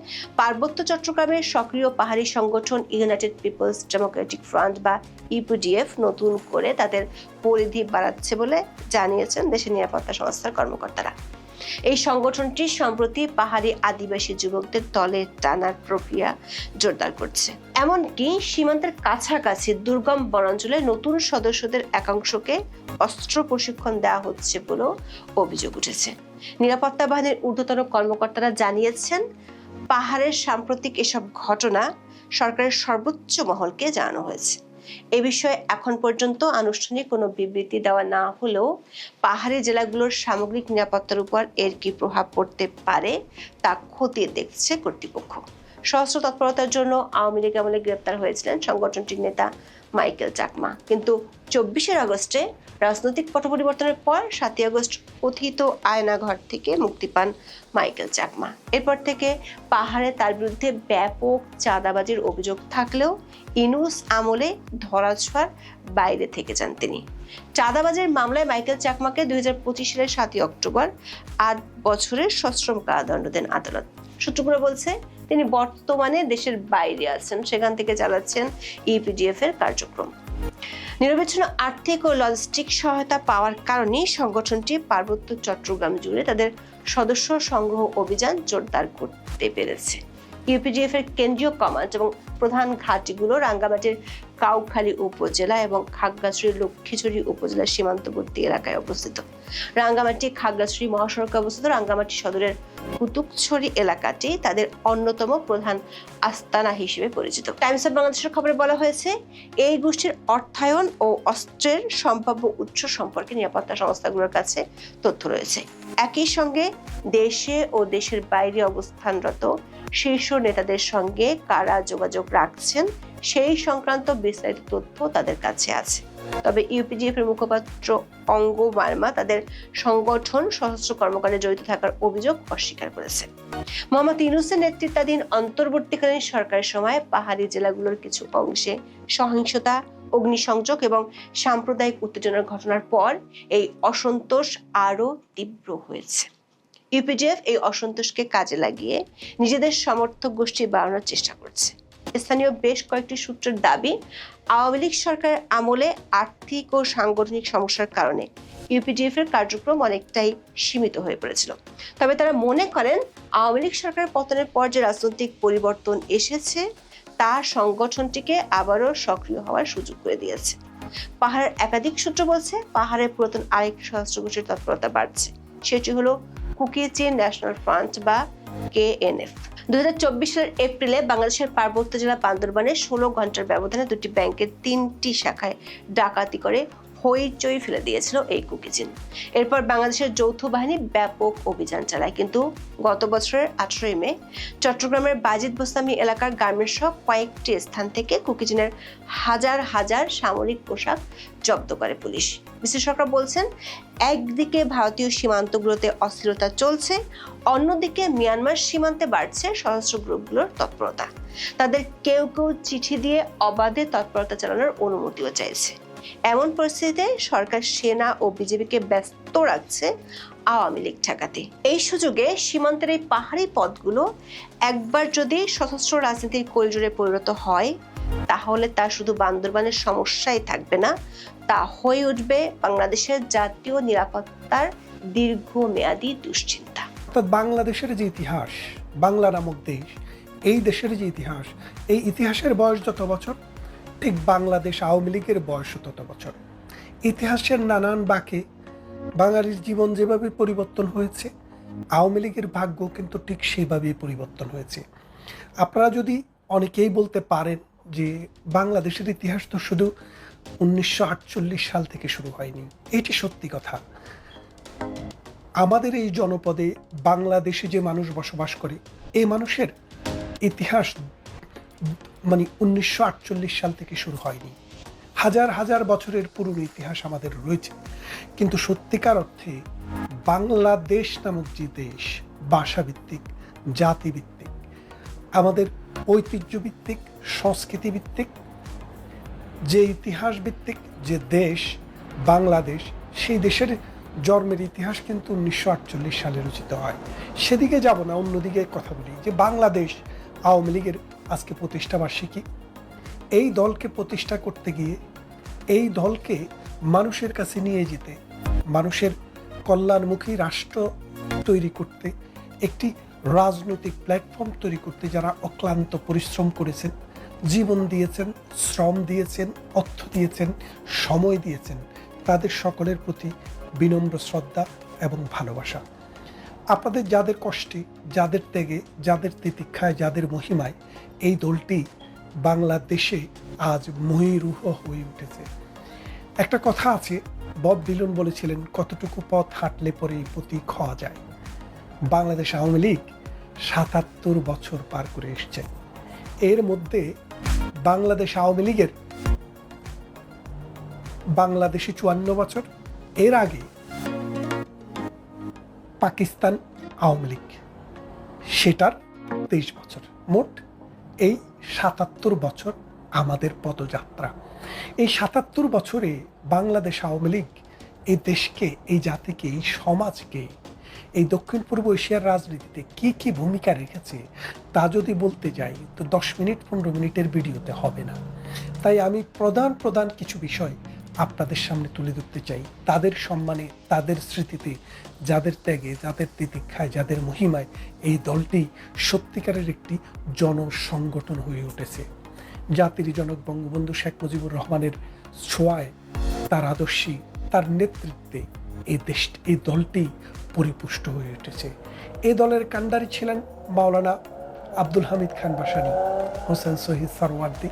পার্বত্য চট্টগ্রামের সক্রিয় পাহাড়ি সংগঠন ইউনাইটেড পিপলস ডেমোক্রেটিক ফ্রন্ট বা ইউপিডিএফ নতুন করে তাদের পরিধি বাড়াচ্ছে বলে জানিয়েছেন দেশের নিরাপত্তা সংস্থার কর্মকর্তারা। এই সংগঠনটি সম্প্রতি পাহাড়ি আদিবাসী যুবকদের দলে টানার প্রক্রিয়া জোরদার করছে। এমনকি সীমান্তের কাছাকাছি দুর্গম বনাঞ্চলে নতুন সদস্যদের একাংশকে অস্ত্র প্রশিক্ষণ দেওয়া হচ্ছে বলেও অভিযোগ উঠেছে। নিরাপত্তা বাহিনীর ঊর্ধ্বতন কর্মকর্তারা জানিয়েছেন, পাহাড়ের সাম্প্রতিক এসব ঘটনা সরকারের সর্বোচ্চ মহলকে জানানো হয়েছে। এ বিষয়ে এখন পর্যন্ত আনুষ্ঠানিক কোনো বিবৃতি দেওয়া না হলেও পাহাড়ি জেলাগুলোর সামগ্রিক নিরাপত্তার উপর এর কি প্রভাব পড়তে পারে তা খতিয়ে দেখছে কর্তৃপক্ষ। সশস্ত্র তৎপরতার জন্য আওয়ামী লীগ আমলে গ্রেপ্তার হয়েছিলেন সংগঠনটির নেতা মাইকেল চাকমা, কিন্তু 24শে আগস্টে রাজনৈতিক পট পরিবর্তনের পর 7ই আগস্ট কথিত আয়নাঘর থেকে মুক্তি পান মাইকেল চাকমা। এরপর থেকে পাহাড়ে তার বিরুদ্ধে ব্যাপক চাঁদাবাজির অভিযোগ থাকলেও ইনুস আমলে ধরাছোঁয়ার বাইরে থেকে যান তিনি। চাঁদাবাজির মামলায় মাইকেল চাকমাকে 2025 সালের 7ই অক্টোবর 8 বছরের সশ্রম কারাদণ্ড দেন আদালত। সূত্রগুলো বলছে, তিনি বর্তমানে দেশের বাইরে আছেন, সেখান থেকে চালাচ্ছেন ইউপিডিএফ এর কার্যক্রম। নিরবিচ্ছিন্ন আর্থিক ও লজিস্টিক সহায়তা পাওয়ার কারণেই সংগঠনটি পার্বত্য চট্টগ্রাম জুড়ে তাদের সদস্য সংগ্রহ অভিযান জোরদার করতে পেরেছে। ইউপিডিএফ এর কেন্দ্রীয় কমান্ড এবং প্রধান ঘাঁটিগুলো রাঙ্গামাটির কাউখালী উপজেলা এবং খাগড়াছড়ির লক্ষ্মীছড়ি উপজেলার সীমান্তবর্তী এলাকায় অবস্থিত। রাঙ্গামাটি খাগড়াছড়ি মহাসড়কে অবস্থিত রাঙ্গামাটি সদরের কুতুকছড়ি এলাকাটি তাদের অন্যতম প্রধান আস্তানা হিসেবে পরিচিত। টাইমস অফ বাংলাদেশের খবরে বলা হয়েছে, এই গোষ্ঠীর অর্থায়ন ও অস্ত্রের সম্ভাব্য উৎস সম্পর্কে নিরাপত্তা সংস্থাগুলোর কাছে তথ্য রয়েছে। একই সঙ্গে দেশে ও দেশের বাইরে অবস্থানরত শীর্ষ নেতাদের সঙ্গে কারা যোগাযোগ রাখছেন সেই সংক্রান্ত বিস্তারিত তথ্য তাদের কাছে আছে। তবে ইউপিডিএফ এর মুখপাত্র অঙ্গ বার্মা তাদের সংগঠন সশস্ত্র কর্মকাণ্ডে জড়িত থাকার অভিযোগ অস্বীকার করেছে। মোহাম্মদ ইউনূসের নেতৃত্বাধীন অন্তর্বর্তীকালীন সরকারের সময় পাহাড়ি জেলাগুলোর কিছু অংশে সহিংসতা, অগ্নিসংযোগ এবং সাম্প্রদায়িক উত্তেজনার ঘটনার পর এই অসন্তোষ আরও তীব্র হয়েছে। ইউপিডিএফ এই অসন্তোষকে কাজে লাগিয়ে নিজেদের সমর্থক গোষ্ঠী বাড়ানোর চেষ্টা করছে। স্থানীয় বেশ কয়েকটি সূত্রের দাবি, আওয়ামী লীগ সরকারের আমলে আর্থিক ও সাংগঠনিক সমস্যার কারণে ইউপিডিএফ এর কার্যক্রম অনেকটাই সীমিত হয়ে পড়েছিল। তবে তারা মনে করেন আওয়ামী লীগ সরকারের পতনের পর যে রাজনৈতিক পরিবর্তন এসেছে তা সংগঠনটিকে আবারও সক্রিয় হওয়ার সুযোগ করে দিয়েছে। পাহাড়ের একাধিক সূত্র বলছে, পাহাড়ের পুরাতন আরেকটি সশস্ত্র গোষ্ঠীর তৎপরতা বাড়ছে, সেটি হলো কুকি চিন ন্যাশনাল ফ্রন্ট বা KNF। 2024 সালের এপ্রিলে বাংলাদেশের পার্বত্য জেলা বান্দরবানে 16 ঘন্টার ব্যবধানে দুটি ব্যাংকের 3টি শাখায় ডাকাতি করে হইচই ফেলে দিয়েছিল এই কুকি চিন। এরপর বাংলাদেশের যৌথ বাহিনী ব্যাপক অভিযান চালায়, কিন্তু গত বছরের 18 মে চট্টগ্রামের বাজিদ বোস্তামি এলাকার গার্মেন্টস সহ কয়েকটি স্থান থেকে কুকি চিনের হাজার হাজার সামরিক পোশাক জব্দ করে পুলিশ। বিশ্লেষকরা বলছেন, একদিকে ভারতীয় সীমান্তগুলোতে অস্থিরতা চলছে, অন্যদিকে মিয়ানমার সীমান্তে বাড়ছে সশস্ত্র গ্রুপগুলোর তৎপরতা। তাদের কেউ কেউ চিঠি দিয়ে অবাধে তৎপরতা চালানোর অনুমতিও চাইছে। এমন পরিস্থিতিতে সরকার সেনা ও বিজেপিকে ব্যস্ত রাখছে আওয়ামী লীগ ঠেকাতে। এই সুযোগে সীমান্তের এই পাহাড়ি পথগুলো একবার যদি সশস্ত্র রাজনীতির করিডোরে পরিণত হয়, তাহলে তা শুধু বান্দরবানের সমস্যাই থাকবে না, তা হয়ে উঠবে বাংলাদেশের জাতীয় নিরাপত্তার দীর্ঘমেয়াদী দুশ্চিন্তা। অর্থাৎ বাংলাদেশের যে ইতিহাস, বাংলা নামক দেশ, এই দেশের যে ইতিহাস, এই ইতিহাসের বয়স যত বছর, ঠিক বাংলাদেশ আওয়ামী লীগের বয়স তত বছর। ইতিহাসের নানান বাঁকে বাঙালির জীবন যেভাবে পরিবর্তন হয়েছে, আওয়ামী লীগের ভাগ্য কিন্তু ঠিক সেভাবেই পরিবর্তন হয়েছে। আপনারা যদি অনেকেই বলতে পারেন যে বাংলাদেশের ইতিহাস তো শুধু 1948 সাল থেকে শুরু হয়নি, এটি সত্যি কথা। আমাদের এই জনপদে বাংলাদেশে যে মানুষ বসবাস করে, এই মানুষের ইতিহাস 1948 সাল থেকে শুরু হয়নি। হাজার হাজার বছরের পুরনো ইতিহাস আমাদের রয়েছে, কিন্তু সত্যিকার অর্থে বাংলাদেশ নামক যে দেশ, ভাষাভিত্তিক, জাতিভিত্তিক, আমাদের ঐতিহ্যভিত্তিক, সংস্কৃতিভিত্তিক যে ইতিহাস ভিত্তিক যে দেশ বাংলাদেশ, সেই দেশের জন্মের ইতিহাস কিন্তু 1948 সালে রচিত হয়। সেদিকে যাব না, অন্যদিকে কথা বলি যে বাংলাদেশ আওয়ামী লীগের আজকে প্রতিষ্ঠাবার্ষিকী। এই দলকে প্রতিষ্ঠা করতে গিয়ে, এই দলকে মানুষের কাছে নিয়ে যেতে, মানুষের কল্যাণমুখী রাষ্ট্র তৈরি করতে, একটি রাজনৈতিক প্ল্যাটফর্ম তৈরি করতে যারা অক্লান্ত পরিশ্রম করেছেন, জীবন দিয়েছেন, শ্রম দিয়েছেন, অর্থ দিয়েছেন, সময় দিয়েছেন, তাদের সকলের প্রতি বিনম্র শ্রদ্ধা এবং ভালোবাসা। আপনাদের যাদের কষ্টে, যাদের ত্যাগে, যাদের তিতিক্ষায়, যাদের মহিমায় এই দলটি বাংলাদেশে আজ মহীরুহ হয়ে উঠেছে। একটা কথা আছে, বব ডিলান বলেছিলেন, কতটুকু পথ হাঁটলে পরে এই প্রতীক হওয়া যায়। বাংলাদেশ আওয়ামী লীগ ৭৭ বছর পার করে এসছে। এর মধ্যে বাংলাদেশ আওয়ামী লীগের বাংলাদেশে ৫৪ বছর, এর আগে পাকিস্তান আওয়ামী লীগ, সেটার ২৩ বছর, মোট এই ৭৭ বছর আমাদের পদযাত্রা। এই ৭৭ বছরে বাংলাদেশ আওয়ামী লীগ এই দেশকে, এই জাতিকে, এই সমাজকে, এই দক্ষিণ পূর্ব এশিয়ার রাজনীতিতে কি কি ভূমিকা রেখেছে তা যদি বলতে যাই তো ১০ মিনিট ১৫ মিনিটের ভিডিওতে হবে না। তাই আমি প্রধান কিছু বিষয় আপনাদের সামনে তুলে ধরতে চাই, তাদের সম্মানে, তাদের স্মৃতিতে, যাদের ত্যাগে, যাদের তিতিক্ষায়, যাদের মহিমায় এই দলটি সত্যিকারের একটি জনসংগঠন হয়ে উঠেছে। জাতির জনক বঙ্গবন্ধু শেখ মুজিবুর রহমানের ছোঁয়ায়, তার আদর্শে, তার নেতৃত্বে এই দলটি পরিপুষ্ট হয়ে উঠেছে। এই দলের কাণ্ডারি ছিলেন মাওলানা আব্দুল হামিদ খান ভাসানী, হোসেন শহীদ সরওয়ার্দী।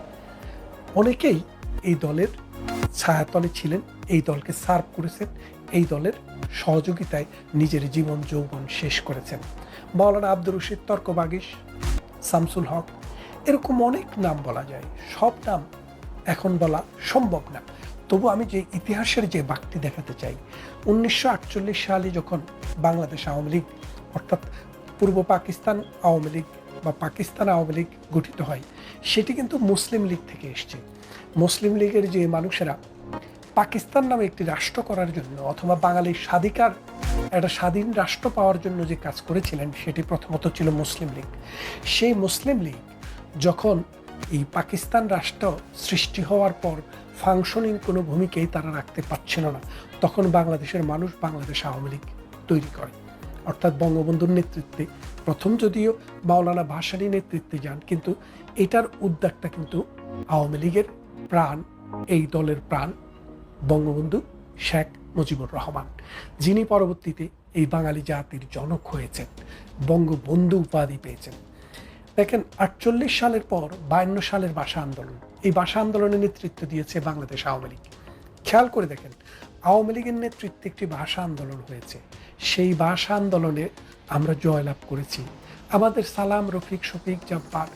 অনেকেই এই দলের ছায়াতলে ছিলেন, এই দলকে সার্ভ করেছেন, এই দলের সহযোগিতায় নিজের জীবন যৌবন শেষ করেছেন। মাওলানা আব্দুর রশিদ তর্কবাগীশ, শামসুল হক, এরকম অনেক নাম বলা যায়, সব নাম এখন বলা সম্ভব না। তবু আমি যে ইতিহাসের যে বাঁকটি দেখাতে চাই, 1948 সালে যখন বাংলাদেশ আওয়ামী লীগ অর্থাৎ পূর্ব পাকিস্তান আওয়ামী লীগ বা পাকিস্তান আওয়ামী লীগ গঠিত হয়, সেটি কিন্তু মুসলিম লীগ থেকে এসছে। মুসলিম লীগের যে মানুষেরা পাকিস্তান নামে একটি রাষ্ট্র করার জন্য অথবা বাঙালির স্বাধিকার, একটা স্বাধীন রাষ্ট্র পাওয়ার জন্য যে কাজ করেছিলেন, সেটি প্রথমত ছিল মুসলিম লীগ। সেই মুসলিম লীগ যখন এই পাকিস্তান রাষ্ট্র সৃষ্টি হওয়ার পর ফাংশনিং কোনো ভূমিকাই তারা রাখতে পারছিল না, তখন বাংলাদেশের মানুষ বাংলাদেশ আওয়ামী লীগ তৈরি করে। অর্থাৎ বঙ্গবন্ধুর নেতৃত্বে, প্রথম যদিও মাওলানা ভাসানী নেতৃত্বে যান, কিন্তু এটার উদ্যোগটা কিন্তু আওয়ামী লীগের প্রাণ, এই দলের প্রাণ বঙ্গবন্ধু শেখ মুজিবুর রহমান, যিনি পরবর্তীতে এই বাঙালি জাতির জনক হয়েছেন, বঙ্গবন্ধু উপাধি পেয়েছেন। দেখেন 48 সালের পর 52 সালের ভাষা আন্দোলন, এই ভাষা আন্দোলনের নেতৃত্ব দিয়েছে বাংলাদেশ আওয়ামী লীগ। খেয়াল করে দেখেন, আওয়ামী লীগের নেতৃত্বে একটি ভাষা আন্দোলন হয়েছে, সেই ভাষা আন্দোলনে আমরা জয়লাভ করেছি। আমাদের সালাম, রফিক, শফিক, জব্বার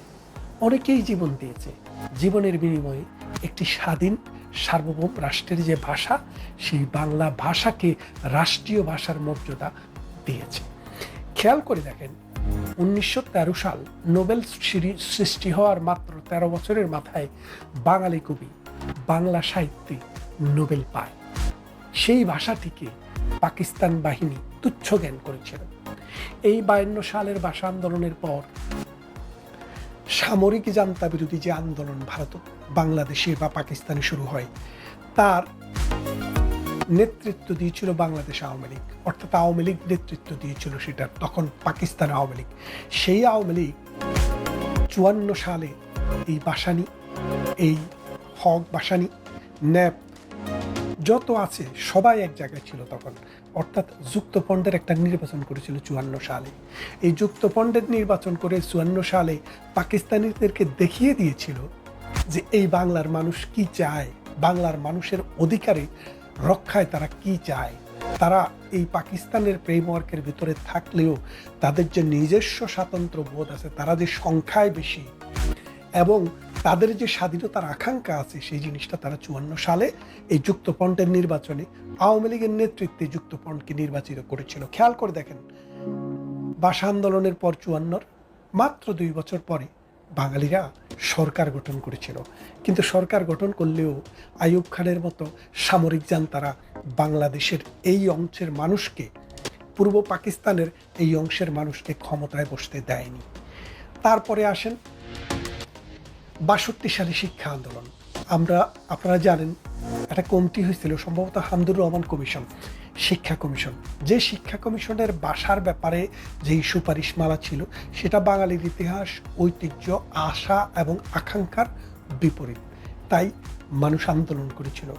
অনেকেই জীবন দিয়েছে, জীবনের বিনিময়ে একটি স্বাধীন সার্বভৌম রাষ্ট্রের যে ভাষা, সেই বাংলা ভাষাকে রাষ্ট্রীয় ভাষার মর্যাদা দিয়েছে। খেয়াল করে দেখেন, 1913 সাল নোবেল সৃষ্টি হওয়ার মাত্র 13 বছরের মাথায় বাঙালি কবি বাংলা সাহিত্যে নোবেল পায়। সেই ভাষাটিকে পাকিস্তান বাহিনী তুচ্ছ জ্ঞান করেছিল। এই 52 সালের ভাষা আন্দোলনের পর সামরিক জান্তা বিরোধী যে আন্দোলন ভারত, বাংলাদেশে বা পাকিস্তানে শুরু হয়, তার নেতৃত্ব দিয়েছিল বাংলাদেশ আওয়ামী লীগ, অর্থাৎ আওয়ামী লীগ নেতৃত্ব দিয়েছিল সেটা, তখন পাকিস্তান আওয়ামী লীগ। সেই আওয়ামী লীগ 54 সালে এই ভাসানী, এই হক ভাসানী, ন্যাপ যত আছে সবাই এক জায়গায় ছিল তখন, অর্থাৎ যুক্তফ্রন্টের একটা নির্বাচন করেছিল 54 সালে। এই যুক্তফ্রন্টের নির্বাচন করে 54 সালে পাকিস্তানিদেরকে দেখিয়ে দিয়েছিল যে এই বাংলার মানুষ কি চায়, বাংলার মানুষের অধিকারে রক্ষায় তারা কি চায়। তারা এই পাকিস্তানের ফ্রেমওয়ার্কের ভিতরে থাকলেও তাদের যে নিজস্ব স্বাতন্ত্র্য বোধ আছে, তারা যে সংখ্যায় বেশি এবং তাদের যে স্বাধীনতার আকাঙ্ক্ষা আছে, সেই জিনিসটা তারা 54 সালে এই যুক্তফ্রন্টের নির্বাচনে আওয়ামী লীগের নেতৃত্বে যুক্তফ্রন্টকে নির্বাচিত করেছিল। খেয়াল করে দেখেন, ভাষা আন্দোলনের পর 54 মাত্র 2 বছর পরে বাঙালিরা সরকার গঠন করেছিল, কিন্তু সরকার গঠন করলেও আইয়ুব খানের মতো সামরিক জান্তারা বাংলাদেশের এই অংশের মানুষকে, পূর্ব পাকিস্তানের এই অংশের মানুষকে ক্ষমতায় বসতে দেয়নি। তারপরে আসেন 62 সালে শিক্ষা আন্দোলন। আপনারা জানেন একটা কমিটি হয়েছিল, সম্ভবত হামদুর রহমান কমিশন, শিক্ষা কমিশন। যে শিক্ষা কমিশনের ভাষার ব্যাপারে যেই সুপারিশমালা ছিল, সেটা বাঙালির ইতিহাস, ঐতিহ্য, আশা এবং আকাঙ্ক্ষার বিপরীত। তাই মানুষ আন্দোলন করেছিল।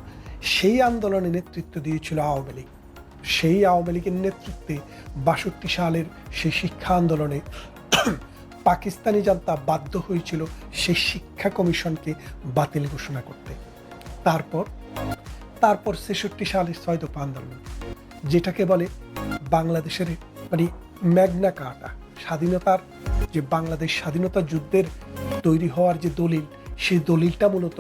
সেই আন্দোলনে নেতৃত্ব দিয়েছিল আওয়ামী লীগ। সেই আওয়ামী লীগের নেতৃত্বে 62 সালের সেই শিক্ষা আন্দোলনে পাকিস্তানি জান্তা বাধ্য হয়েছিল সেই শিক্ষা কমিশনকে বাতিল ঘোষণা করতে। তারপর 63 সালের 6 দফা আন্দোলন, যেটাকে বলে বাংলাদেশের মানে ম্যাগনা কার্টা, স্বাধীনতার যে বাংলাদেশ স্বাধীনতা যুদ্ধের তৈরি হওয়ার যে দলিল, সেই দলিলটা মূলত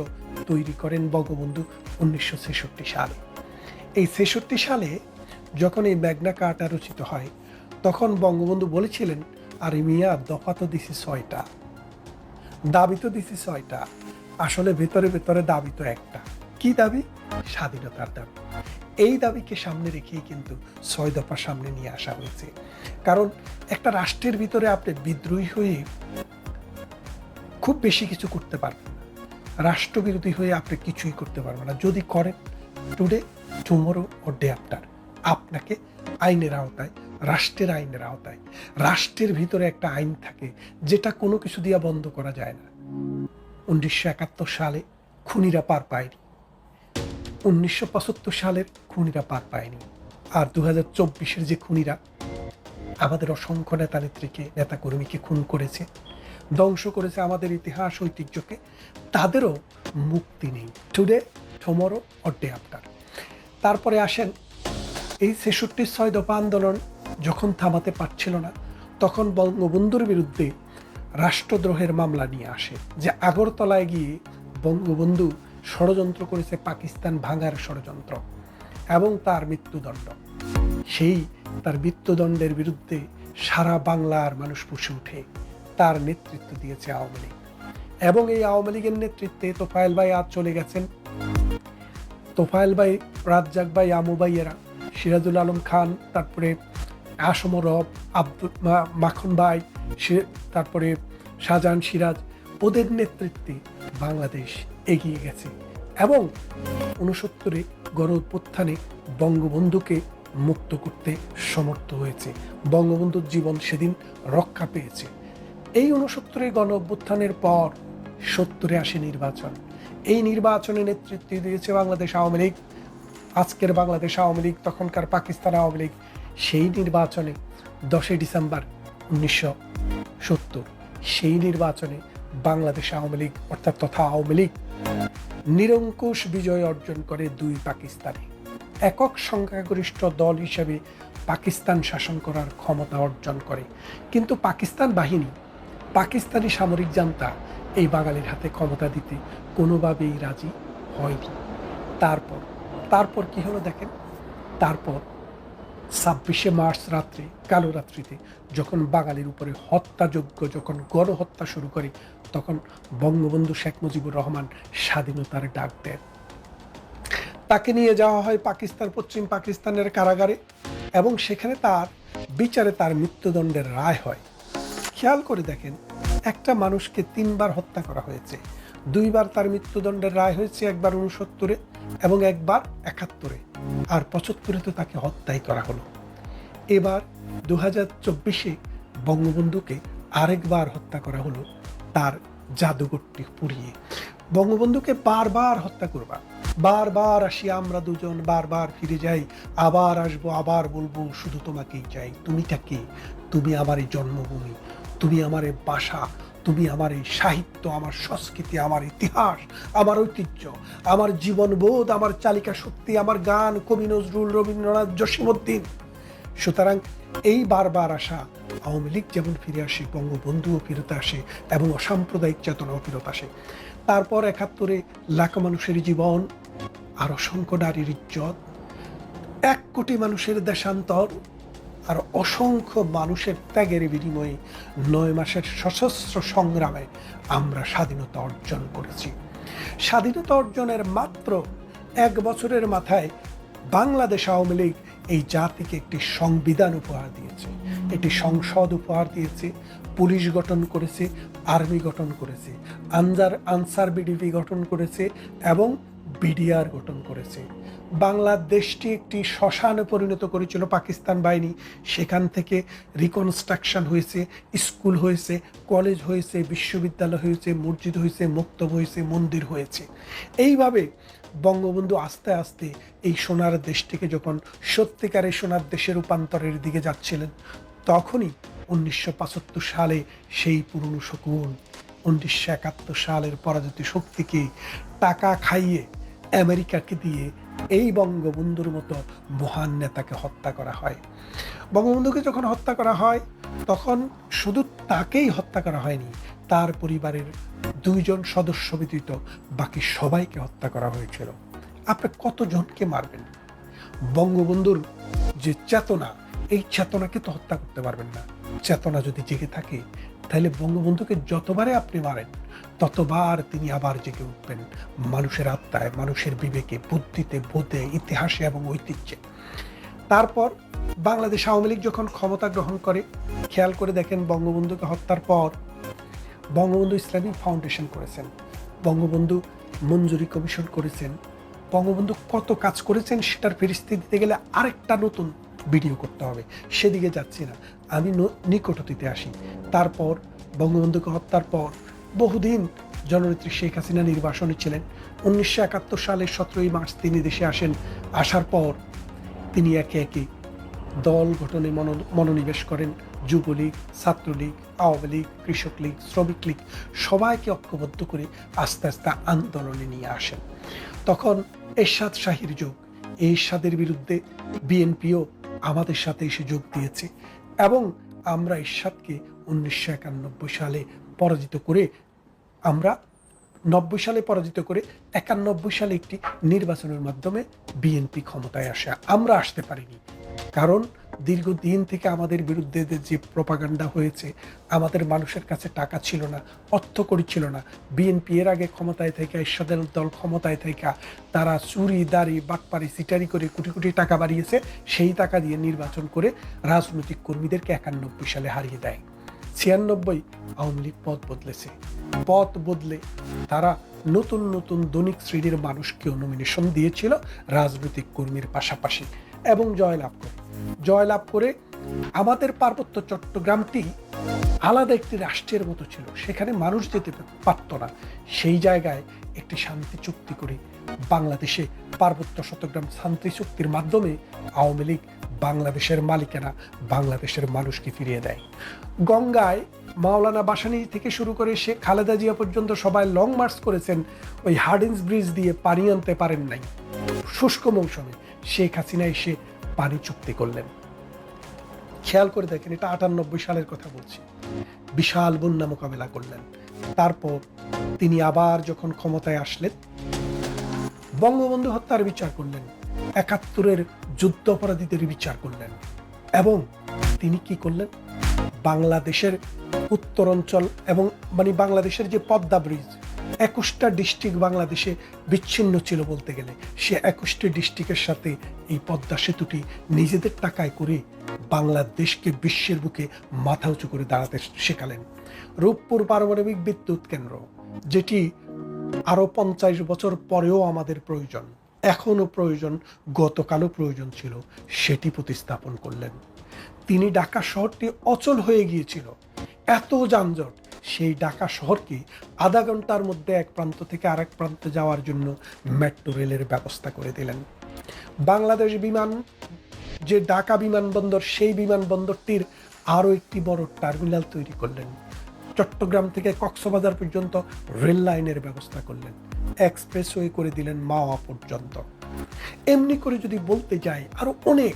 তৈরি করেন বঙ্গবন্ধু 1966 সালে। এই 66 সালে যখন এই ম্যাগনা কার্টা রচিত হয়, তখন বঙ্গবন্ধু বলেছিলেন, আরে মিয়া, দফা তো দিছি 6টা, দাবি তো দিছি 6টা, আসলে ভেতরে ভেতরে দাবি তো একটা। কি দাবি? স্বাধীনতার দাবি। এই দাবিকে সামনে রেখেই কিন্তু 6 দফা সামনে নিয়ে আসা হয়েছে। কারণ একটা রাষ্ট্রের ভিতরে আপনি বিদ্রোহী হয়ে খুব বেশি কিছু করতে পারবেন না, রাষ্ট্রবিরোধী হয়ে আপনি কিছুই করতে পারবেন না। যদি করেন, টুডে, টুমোরো ও ডে আফটার আপনাকে আইনের আওতায়, রাষ্ট্রের আইনের আওতায়, রাষ্ট্রের ভিতরে একটা আইন থাকে যেটা কোনো কিছু দিয়ে বন্ধ করা যায় না। 1971 সালে খুনিরা পার পায়নি, 1975 সালের খুনিরা পার পায়নি, আর 2024-এর যে খুনিরা আমাদের অসংখ্য নেতা নেত্রীকে, নেতাকর্মীকে খুন করেছে, ধ্বংস করেছে আমাদের ইতিহাস, ঐতিহ্যকে, তাদেরও মুক্তি নেই। Today, tomorrow or day after. তারপরে আসেন, এই 66 দফা আন্দোলন যখন থামাতে পারছিল না, তখন বঙ্গবন্ধুর বিরুদ্ধে রাষ্ট্রদ্রোহের মামলা নিয়ে আসে, যে আগরতলায় গিয়ে বঙ্গবন্ধু ষড়যন্ত্র করেছে, পাকিস্তান ভাঙার ষড়যন্ত্র, এবং তার মৃত্যুদণ্ড। সেই তার মৃত্যুদণ্ডের বিরুদ্ধে সারা বাংলার মানুষ ফুঁসে উঠে। তার নেতৃত্ব দিয়েছে আওয়ামী লীগ, এবং এই আওয়ামী লীগের নেতৃত্বে তোফায়েল ভাই আজ চলে গেছেন, তোফায়েল ভাই, রাজ্জাক ভাই, আমু ভাই, এরা, সিরাজুল আলম খান, তারপরে আসম রব, মাখন ভাই, তারপরে শাহজাহান সিরাজ, ওদের নেতৃত্বে বাংলাদেশ এগিয়ে গেছে এবং 69-এ গণ অভ্যুত্থানে বঙ্গবন্ধুকে মুক্ত করতে সমর্থ হয়েছে। বঙ্গবন্ধুর জীবন সেদিন রক্ষা পেয়েছে। এই 69-এর গণ অভ্যুত্থানের পর 70-এ আসে নির্বাচন। এই নির্বাচনে নেতৃত্ব দিয়েছে বাংলাদেশ আওয়ামী লীগ, আজকের বাংলাদেশ আওয়ামী লীগ, তখনকার পাকিস্তান আওয়ামী লীগ। সেই নির্বাচনে 10 ডিসেম্বর 1970 সেই নির্বাচনে বাংলাদেশ আওয়ামী লীগ অর্থাৎ তথা আওয়ামী লীগ নিরঙ্কুশ বিজয় অর্জন করে 2 পাকিস্তানে। একক সংখ্যাগরিষ্ঠ দল হিসেবে পাকিস্তান শাসন করার ক্ষমতা অর্জন করে। কিন্তু পাকিস্তান বাহিনী, পাকিস্তানি সামরিক জান্তা এই বাঙালির হাতে ক্ষমতা দিতে কোনোভাবেই রাজি হয়নি। তারপর কি হলো দেখেন, তারপর 26শে মার্চ রাত্রে, কালো রাত্রিতে যখন বাঙালির উপরে হত্যাযজ্ঞ, যখন গণহত্যা শুরু করে, তখন বঙ্গবন্ধু শেখ মুজিবুর রহমান স্বাধীনতার ডাক দেন। তাকে নিয়ে যাওয়া হয় পাকিস্তান, পশ্চিম পাকিস্তানের কারাগারে এবং সেখানে তার বিচারে তার মৃত্যুদণ্ডের রায় হয়। খেয়াল করে দেখেন, একটা মানুষকে 3 বার হত্যা করা হয়েছে। 2 বার তার মৃত্যুদণ্ডের রায় হয়েছে, একবার 69-এ এবং একবার 71-এ, আর 75-এ তো তাকে হত্যাই করা হলো। এবার 2024-এ বঙ্গবন্ধুকে আরেকবার হত্যা করা হলো তার জাদুঘরটি পুড়িয়ে। বঙ্গবন্ধুকে বারবার হত্যা করবা, বারবার আসি আমরা দুজন, বারবার ফিরে যাই, আবার আসবো, আবার বলবো শুধু তোমাকেই চাই। তুমিটা কে? তুমি আমার এই জন্মভূমি, তুমি আমার এই বাসা, তুমি আমার এই সাহিত্য, আমার সংস্কৃতি, আমার ইতিহাস, আমার ঐতিহ্য, আমার জীবনবোধ, আমার চালিকা শক্তি, আমার গান, কবি নজরুল, রবীন্দ্রনাথ, জসীমউদ্দিন। সুতরাং এই বারবার আসা আওয়ামী লীগ যেমন ফিরে আসে, বঙ্গবন্ধুও ফিরত আসে এবং অসাম্প্রদায়িক চেতনাও ফিরত আসে। তারপর 71-এ লাখ মানুষের জীবন আর অসংখ্য নারীর ইজ্জত, 1 কোটি মানুষের দেশান্তর আর অসংখ্য মানুষের ত্যাগের বিনিময়ে 9 মাসের সশস্ত্র সংগ্রামে আমরা স্বাধীনতা অর্জন করেছি। স্বাধীনতা অর্জনের মাত্র 1 বছরের মাথায় বাংলাদেশ আওয়ামী লীগ এই জাতিকে একটি সংবিধান উপহার দিয়েছে, একটি সংসদ উপহার দিয়েছে, পুলিশ গঠন করেছে, আর্মি গঠন করেছে, আনসার বিডিপি গঠন করেছে এবং বিডিআর গঠন করেছে। বাংলাদেশটি একটি শ্মশানে পরিণত করেছিল পাকিস্তান বাহিনী। সেখান থেকে রিকনস্ট্রাকশন হয়েছে, স্কুল হয়েছে, কলেজ হয়েছে, বিশ্ববিদ্যালয় হয়েছে, মসজিদ হয়েছে, মক্তব হয়েছে, মন্দির হয়েছে। এইভাবে বঙ্গবন্ধু আস্তে আস্তে এই সোনার দেশটিকে যখন সত্যিকারের সোনার দেশে রূপান্তরের দিকে যাচ্ছিলেন, তখনই 1975 সালে সেই পুরনো শকুন 1971 সালের পরাজিত শক্তিকে টাকা খাইয়ে আমেরিকাকে দিয়ে এই বঙ্গবন্ধুর মতো মহান নেতাকে হত্যা করা হয়। বঙ্গবন্ধুকে যখন হত্যা করা হয়, তখন শুধু তাকেই হত্যা করা হয়নি, তার পরিবারের 2 জন সদস্য ব্যতীত বাকি সবাইকে হত্যা করা হয়েছিল। আপনি কতজনকে মারবেন? বঙ্গবন্ধুর যে চেতনা, এই চেতনাকে তো হত্যা করতে পারবেন না। চেতনা যদি জেগে থাকে, তাহলে বঙ্গবন্ধুকে যতবারে আপনি মারেন, ততবার তিনি আবার জেগে উঠবেন মানুষের আত্মায়, মানুষের বিবেকে, বুদ্ধিতে, বোধে, ইতিহাসে এবং ঐতিহ্যে। তারপর বাংলাদেশ আওয়ামী লীগ যখন ক্ষমতা গ্রহণ করে, খেয়াল করে দেখেন, বঙ্গবন্ধুকে হত্যার পর বঙ্গবন্ধু ইসলামিক ফাউন্ডেশন করেছেন, বঙ্গবন্ধু মঞ্জুরি কমিশন করেছেন, বঙ্গবন্ধু কত কাজ করেছেন সেটার ফেরিস্তি দিতে গেলে আরেকটা নতুন ভিডিও করতে হবে, সেদিকে যাচ্ছি না, আমি নিকট অতীতে আসি। তারপর বঙ্গবন্ধুকে হত্যার পর বহুদিন জননেত্রী শেখ হাসিনা নির্বাসনে ছিলেন। 1971 সালের 17 মার্চ তিনি দেশে আসেন। আসার পর তিনি একে একে দল গঠনে মনোনিবেশ করেন। যুবলীগ, ছাত্রলীগ, আওয়ামী লীগ, কৃষক লীগ, শ্রমিক লীগ সবাইকে ঐক্যবদ্ধ করে আস্তে আস্তে আন্দোলনে নিয়ে আসেন। তখন এরশাদ শাহীর যুগ, এরশাদের বিরুদ্ধে বিএনপিও আমাদের সাথে এসে যোগ দিয়েছে এবং আমরা এরশাদকে 1991 সালে পরাজিত করে, আমরা 90 সালে পরাজিত করে 91 সালে একটি নির্বাচনের মাধ্যমে বিএনপি ক্ষমতায় আসে। আমরা আসতে পারিনি, কারণ দীর্ঘদিন থেকে আমাদের বিরুদ্ধে যে প্রপাগান্ডা হয়েছে, আমাদের মানুষের কাছে টাকা ছিল না, অর্থকড়ি ছিল না। বিএনপি এর আগে ক্ষমতায় থেকে, এরশাদের দল ক্ষমতায় থেকে তারা চুরি, দাড়ি, বাটপারি, সিটারি করে কোটি কোটি টাকা বাড়িয়েছে। সেই টাকা দিয়ে নির্বাচন করে রাজনৈতিক কর্মীদেরকে 91 সালে হারিয়ে দেয়। 96 আওয়ামী লীগ পথ বদলেছে। পথ বদলে তারা নতুন নতুন দৈনিক শ্রেণীর মানুষকে নমিনেশন দিয়েছিল রাজনৈতিক কর্মীর পাশাপাশি এবং জয়লাভ করে আমাদের পার্বত্য চট্টগ্রামটি আলাদা একটি রাষ্ট্রের মতো ছিল, সেখানে মানুষ যেতে পারত না। সেই জায়গায় একটি শান্তি চুক্তি করে বাংলাদেশে পার্বত্য চট্টগ্রাম শান্তি চুক্তির মাধ্যমে আওয়ামী লীগ বাংলাদেশের মালিকানা বাংলাদেশের মানুষকে ফিরিয়ে দেয়। গঙ্গায় মাওলানা ভাসানী থেকে শুরু করে শেখ খালেদা জিয়া পর্যন্ত সবাই লং মার্চ করেছেন, ওই হার্ডিন্স ব্রিজ দিয়ে পানি আনতে পারেন নাই। শুষ্ক মৌসুমে শেখ হাসিনা এসে পানি চুক্তি করলেন। খেয়াল করে দেখেন, এটা 98 সালের কথা বলছি। বিশাল বন্যা মোকাবেলা করলেন। তারপর তিনি আবার যখন ক্ষমতায় আসলেন, বঙ্গবন্ধু হত্যার বিচার করলেন, 71-এর যুদ্ধ অপরাধীদের বিচার করলেন এবং তিনি কি করলেন, বাংলাদেশের উত্তরাঞ্চল এবং বাংলাদেশের যে পদ্মা ব্রিজ, 21টা ডিস্ট্রিক্ট বাংলাদেশে বিচ্ছিন্ন ছিল বলতে গেলে, সে 21টি ডিস্ট্রিক্টের সাথে এই পদ্মা সেতুটি নিজেদের টাকায় করে বাংলাদেশকে বিশ্বের বুকে মাথা উঁচু করে দাঁড়াতে শেখালেন। রূপপুর পারমাণবিক বিদ্যুৎ কেন্দ্র, যেটি আরো 50 বছর পরেও আমাদের প্রয়োজন, এখনো প্রয়োজন, গতকালও প্রয়োজন ছিল, সেটি প্রতিস্থাপন করলেন। তিনি ঢাকা শহরটি অচল হয়ে গিয়েছিল, এত যানজট, সেই ঢাকা শহরকে আধা ঘন্টার মধ্যে এক প্রান্ত থেকে আরেক প্রান্তে যাওয়ার জন্য মেট্রো রেলের ব্যবস্থা করে দিলেন। বাংলাদেশ বিমান যে ঢাকা বিমানবন্দর, সেই বিমানবন্দরটির আরও একটি বড় টার্মিনাল তৈরি করলেন। চট্টগ্রাম থেকে কক্সবাজার পর্যন্ত রেল লাইনের ব্যবস্থা করলেন, এক্সপ্রেসওয়ে করে দিলেন মাওয়া পর্যন্ত। এমনি করে যদি বলতে যাই আরো অনেক,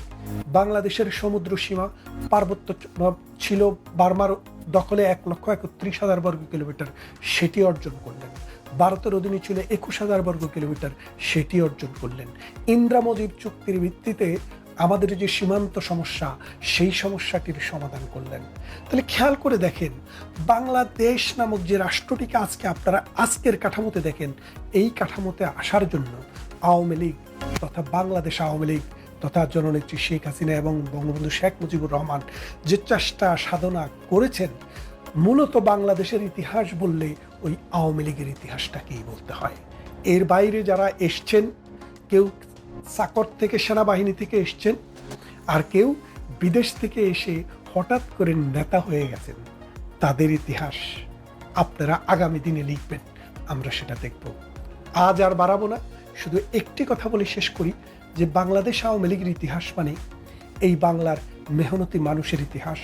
বাংলাদেশের সমুদ্র সীমা পার্বত্য ছিল বার্মার দখলে 1,31,000 বর্গ কিলোমিটার, সেটি অর্জন করলেন। ভারতের অধীনে ছিল 21,000 বর্গ কিলোমিটার, সেটি অর্জন করলেন। ইন্দিরা মুজিব চুক্তির ভিত্তিতে আমাদের যে সীমান্ত সমস্যা, সেই সমস্যাটির সমাধান করলেন। তাহলে খেয়াল করে দেখেন, বাংলাদেশ নামক যে রাষ্ট্রটিকে আজকে আপনারা আজকের কাঠামোতে দেখেন, এই কাঠামোতে আসার জন্য আওয়ামী লীগ তথা বাংলাদেশ আওয়ামী লীগ তথা জননেত্রী শেখ হাসিনা এবং বঙ্গবন্ধু শেখ মুজিবুর রহমান যে চেষ্টা সাধনা করেছেন, মূলত বাংলাদেশের ইতিহাস বললে ওই আওয়ামী লীগের ইতিহাসটাকেই বলতে হয়। এর বাইরে যারা এসছেন, কেউ চাকর থেকে, সেনাবাহিনী থেকে এসছেন, আর কেউ বিদেশ থেকে এসে হঠাৎ করে নেতা হয়ে গেছেন, তাদের ইতিহাস আপনারা আগামী দিনে লিখবেন, আমরা সেটা দেখব। আজ আর বাড়াবো না, শুধু একটি কথা বলে শেষ করি যে বাংলাদেশ আওয়ামী লীগের ইতিহাস মানে এই বাংলার মেহনতি মানুষের ইতিহাস,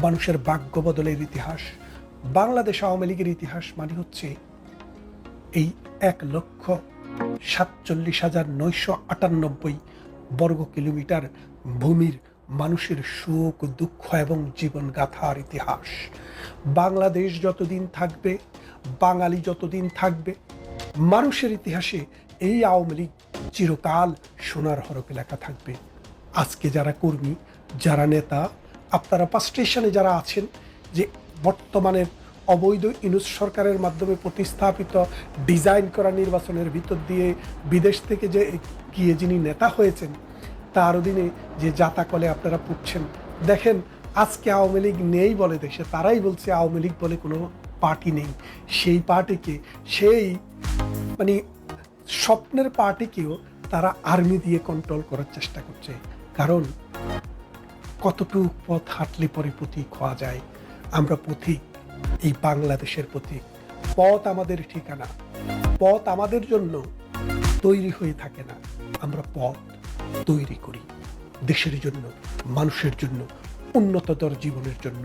মানুষের ভাগ্য বদলের ইতিহাস। বাংলাদেশ আওয়ামী লীগের ইতিহাস মানে হচ্ছে এই 1,47,998 বর্গ কিলোমিটার ভূমির মানুষের সুখ, দুঃখ এবং জীবন গাথার ইতিহাস। বাংলাদেশ যতদিন থাকবে, বাঙালি যতদিন থাকবে, মানুষের ইতিহাসে এই আওয়ামী লীগ চিরকাল সোনার হরফে লেখা থাকবে। আজকে যারা কর্মী, যারা নেতা, আপনারা স্টেশনে যারা আছেন, যে বর্তমানের অবৈধ ইউনূস সরকারের মাধ্যমে প্রতিস্থাপিত ডিজাইন করা নির্বাচনের ভিতর দিয়ে বিদেশ থেকে যে গিয়ে যিনি নেতা হয়েছেন, তার অধীনে যে জাতাকলে আপনারা পুড়ছেন, দেখেন আজকে আওয়ামী লীগ নেই বলে দেশে, তারাই বলছে আওয়ামী লীগ বলে কোনো পার্টি নেই। সেই পার্টিকে, সেই স্বপ্নের পার্টিকেও তারা আর্মি দিয়ে কন্ট্রোল করার চেষ্টা করছে। কারণ কতটুকু পথ হাঁটলে পরে প্রতীক হওয়া যায়, আমরা পথিক, এই বাংলাদেশের পথিক। পথ আমাদের ঠিকানা, পথ আমাদের জন্য তৈরি হয়ে থাকে না, আমরা পথ তৈরি করি দেশের জন্য, মানুষের জন্য, উন্নততর জীবনের জন্য।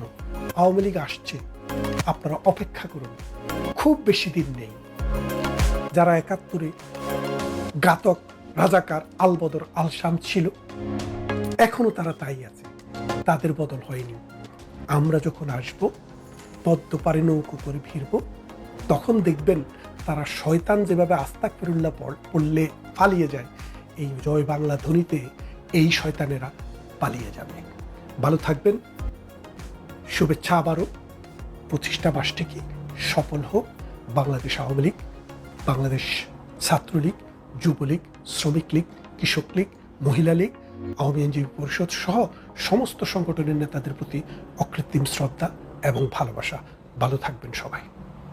আওয়ামী লীগ আসছে, আপনারা অপেক্ষা করুন, খুব বেশি দিন নেই। যারা 71-এ ঘাতক, রাজাকার, আলবদর, আলশাম ছিল, এখনো তারা তাই আছে, তাদের বদল হয়নি। আমরা যখন আসব, পদ্ম পারে নৌকো করে ফিরব, তখন দেখবেন তারা শয়তান যেভাবে আস্তাগফিরুল্লাহ পড়লে পালিয়ে যায়, এই জয় বাংলা ধ্বনিতে এই শয়তানেরা পালিয়ে যাবে। ভালো থাকবেন, শুভেচ্ছা আবারও। 25টা বার্ষিকী সফল হোক বাংলাদেশ আওয়ামী লীগ, বাংলাদেশ ছাত্রলীগ, যুবলীগ, শ্রমিক লীগ, কৃষক লীগ, মহিলা লীগ, আওয়ামী আইনজীবী পরিষদ সহ সমস্ত সংগঠনের নেতাদের প্রতি অকৃত্রিম শ্রদ্ধা এবং ভালোবাসা। ভালো থাকবেন সবাই।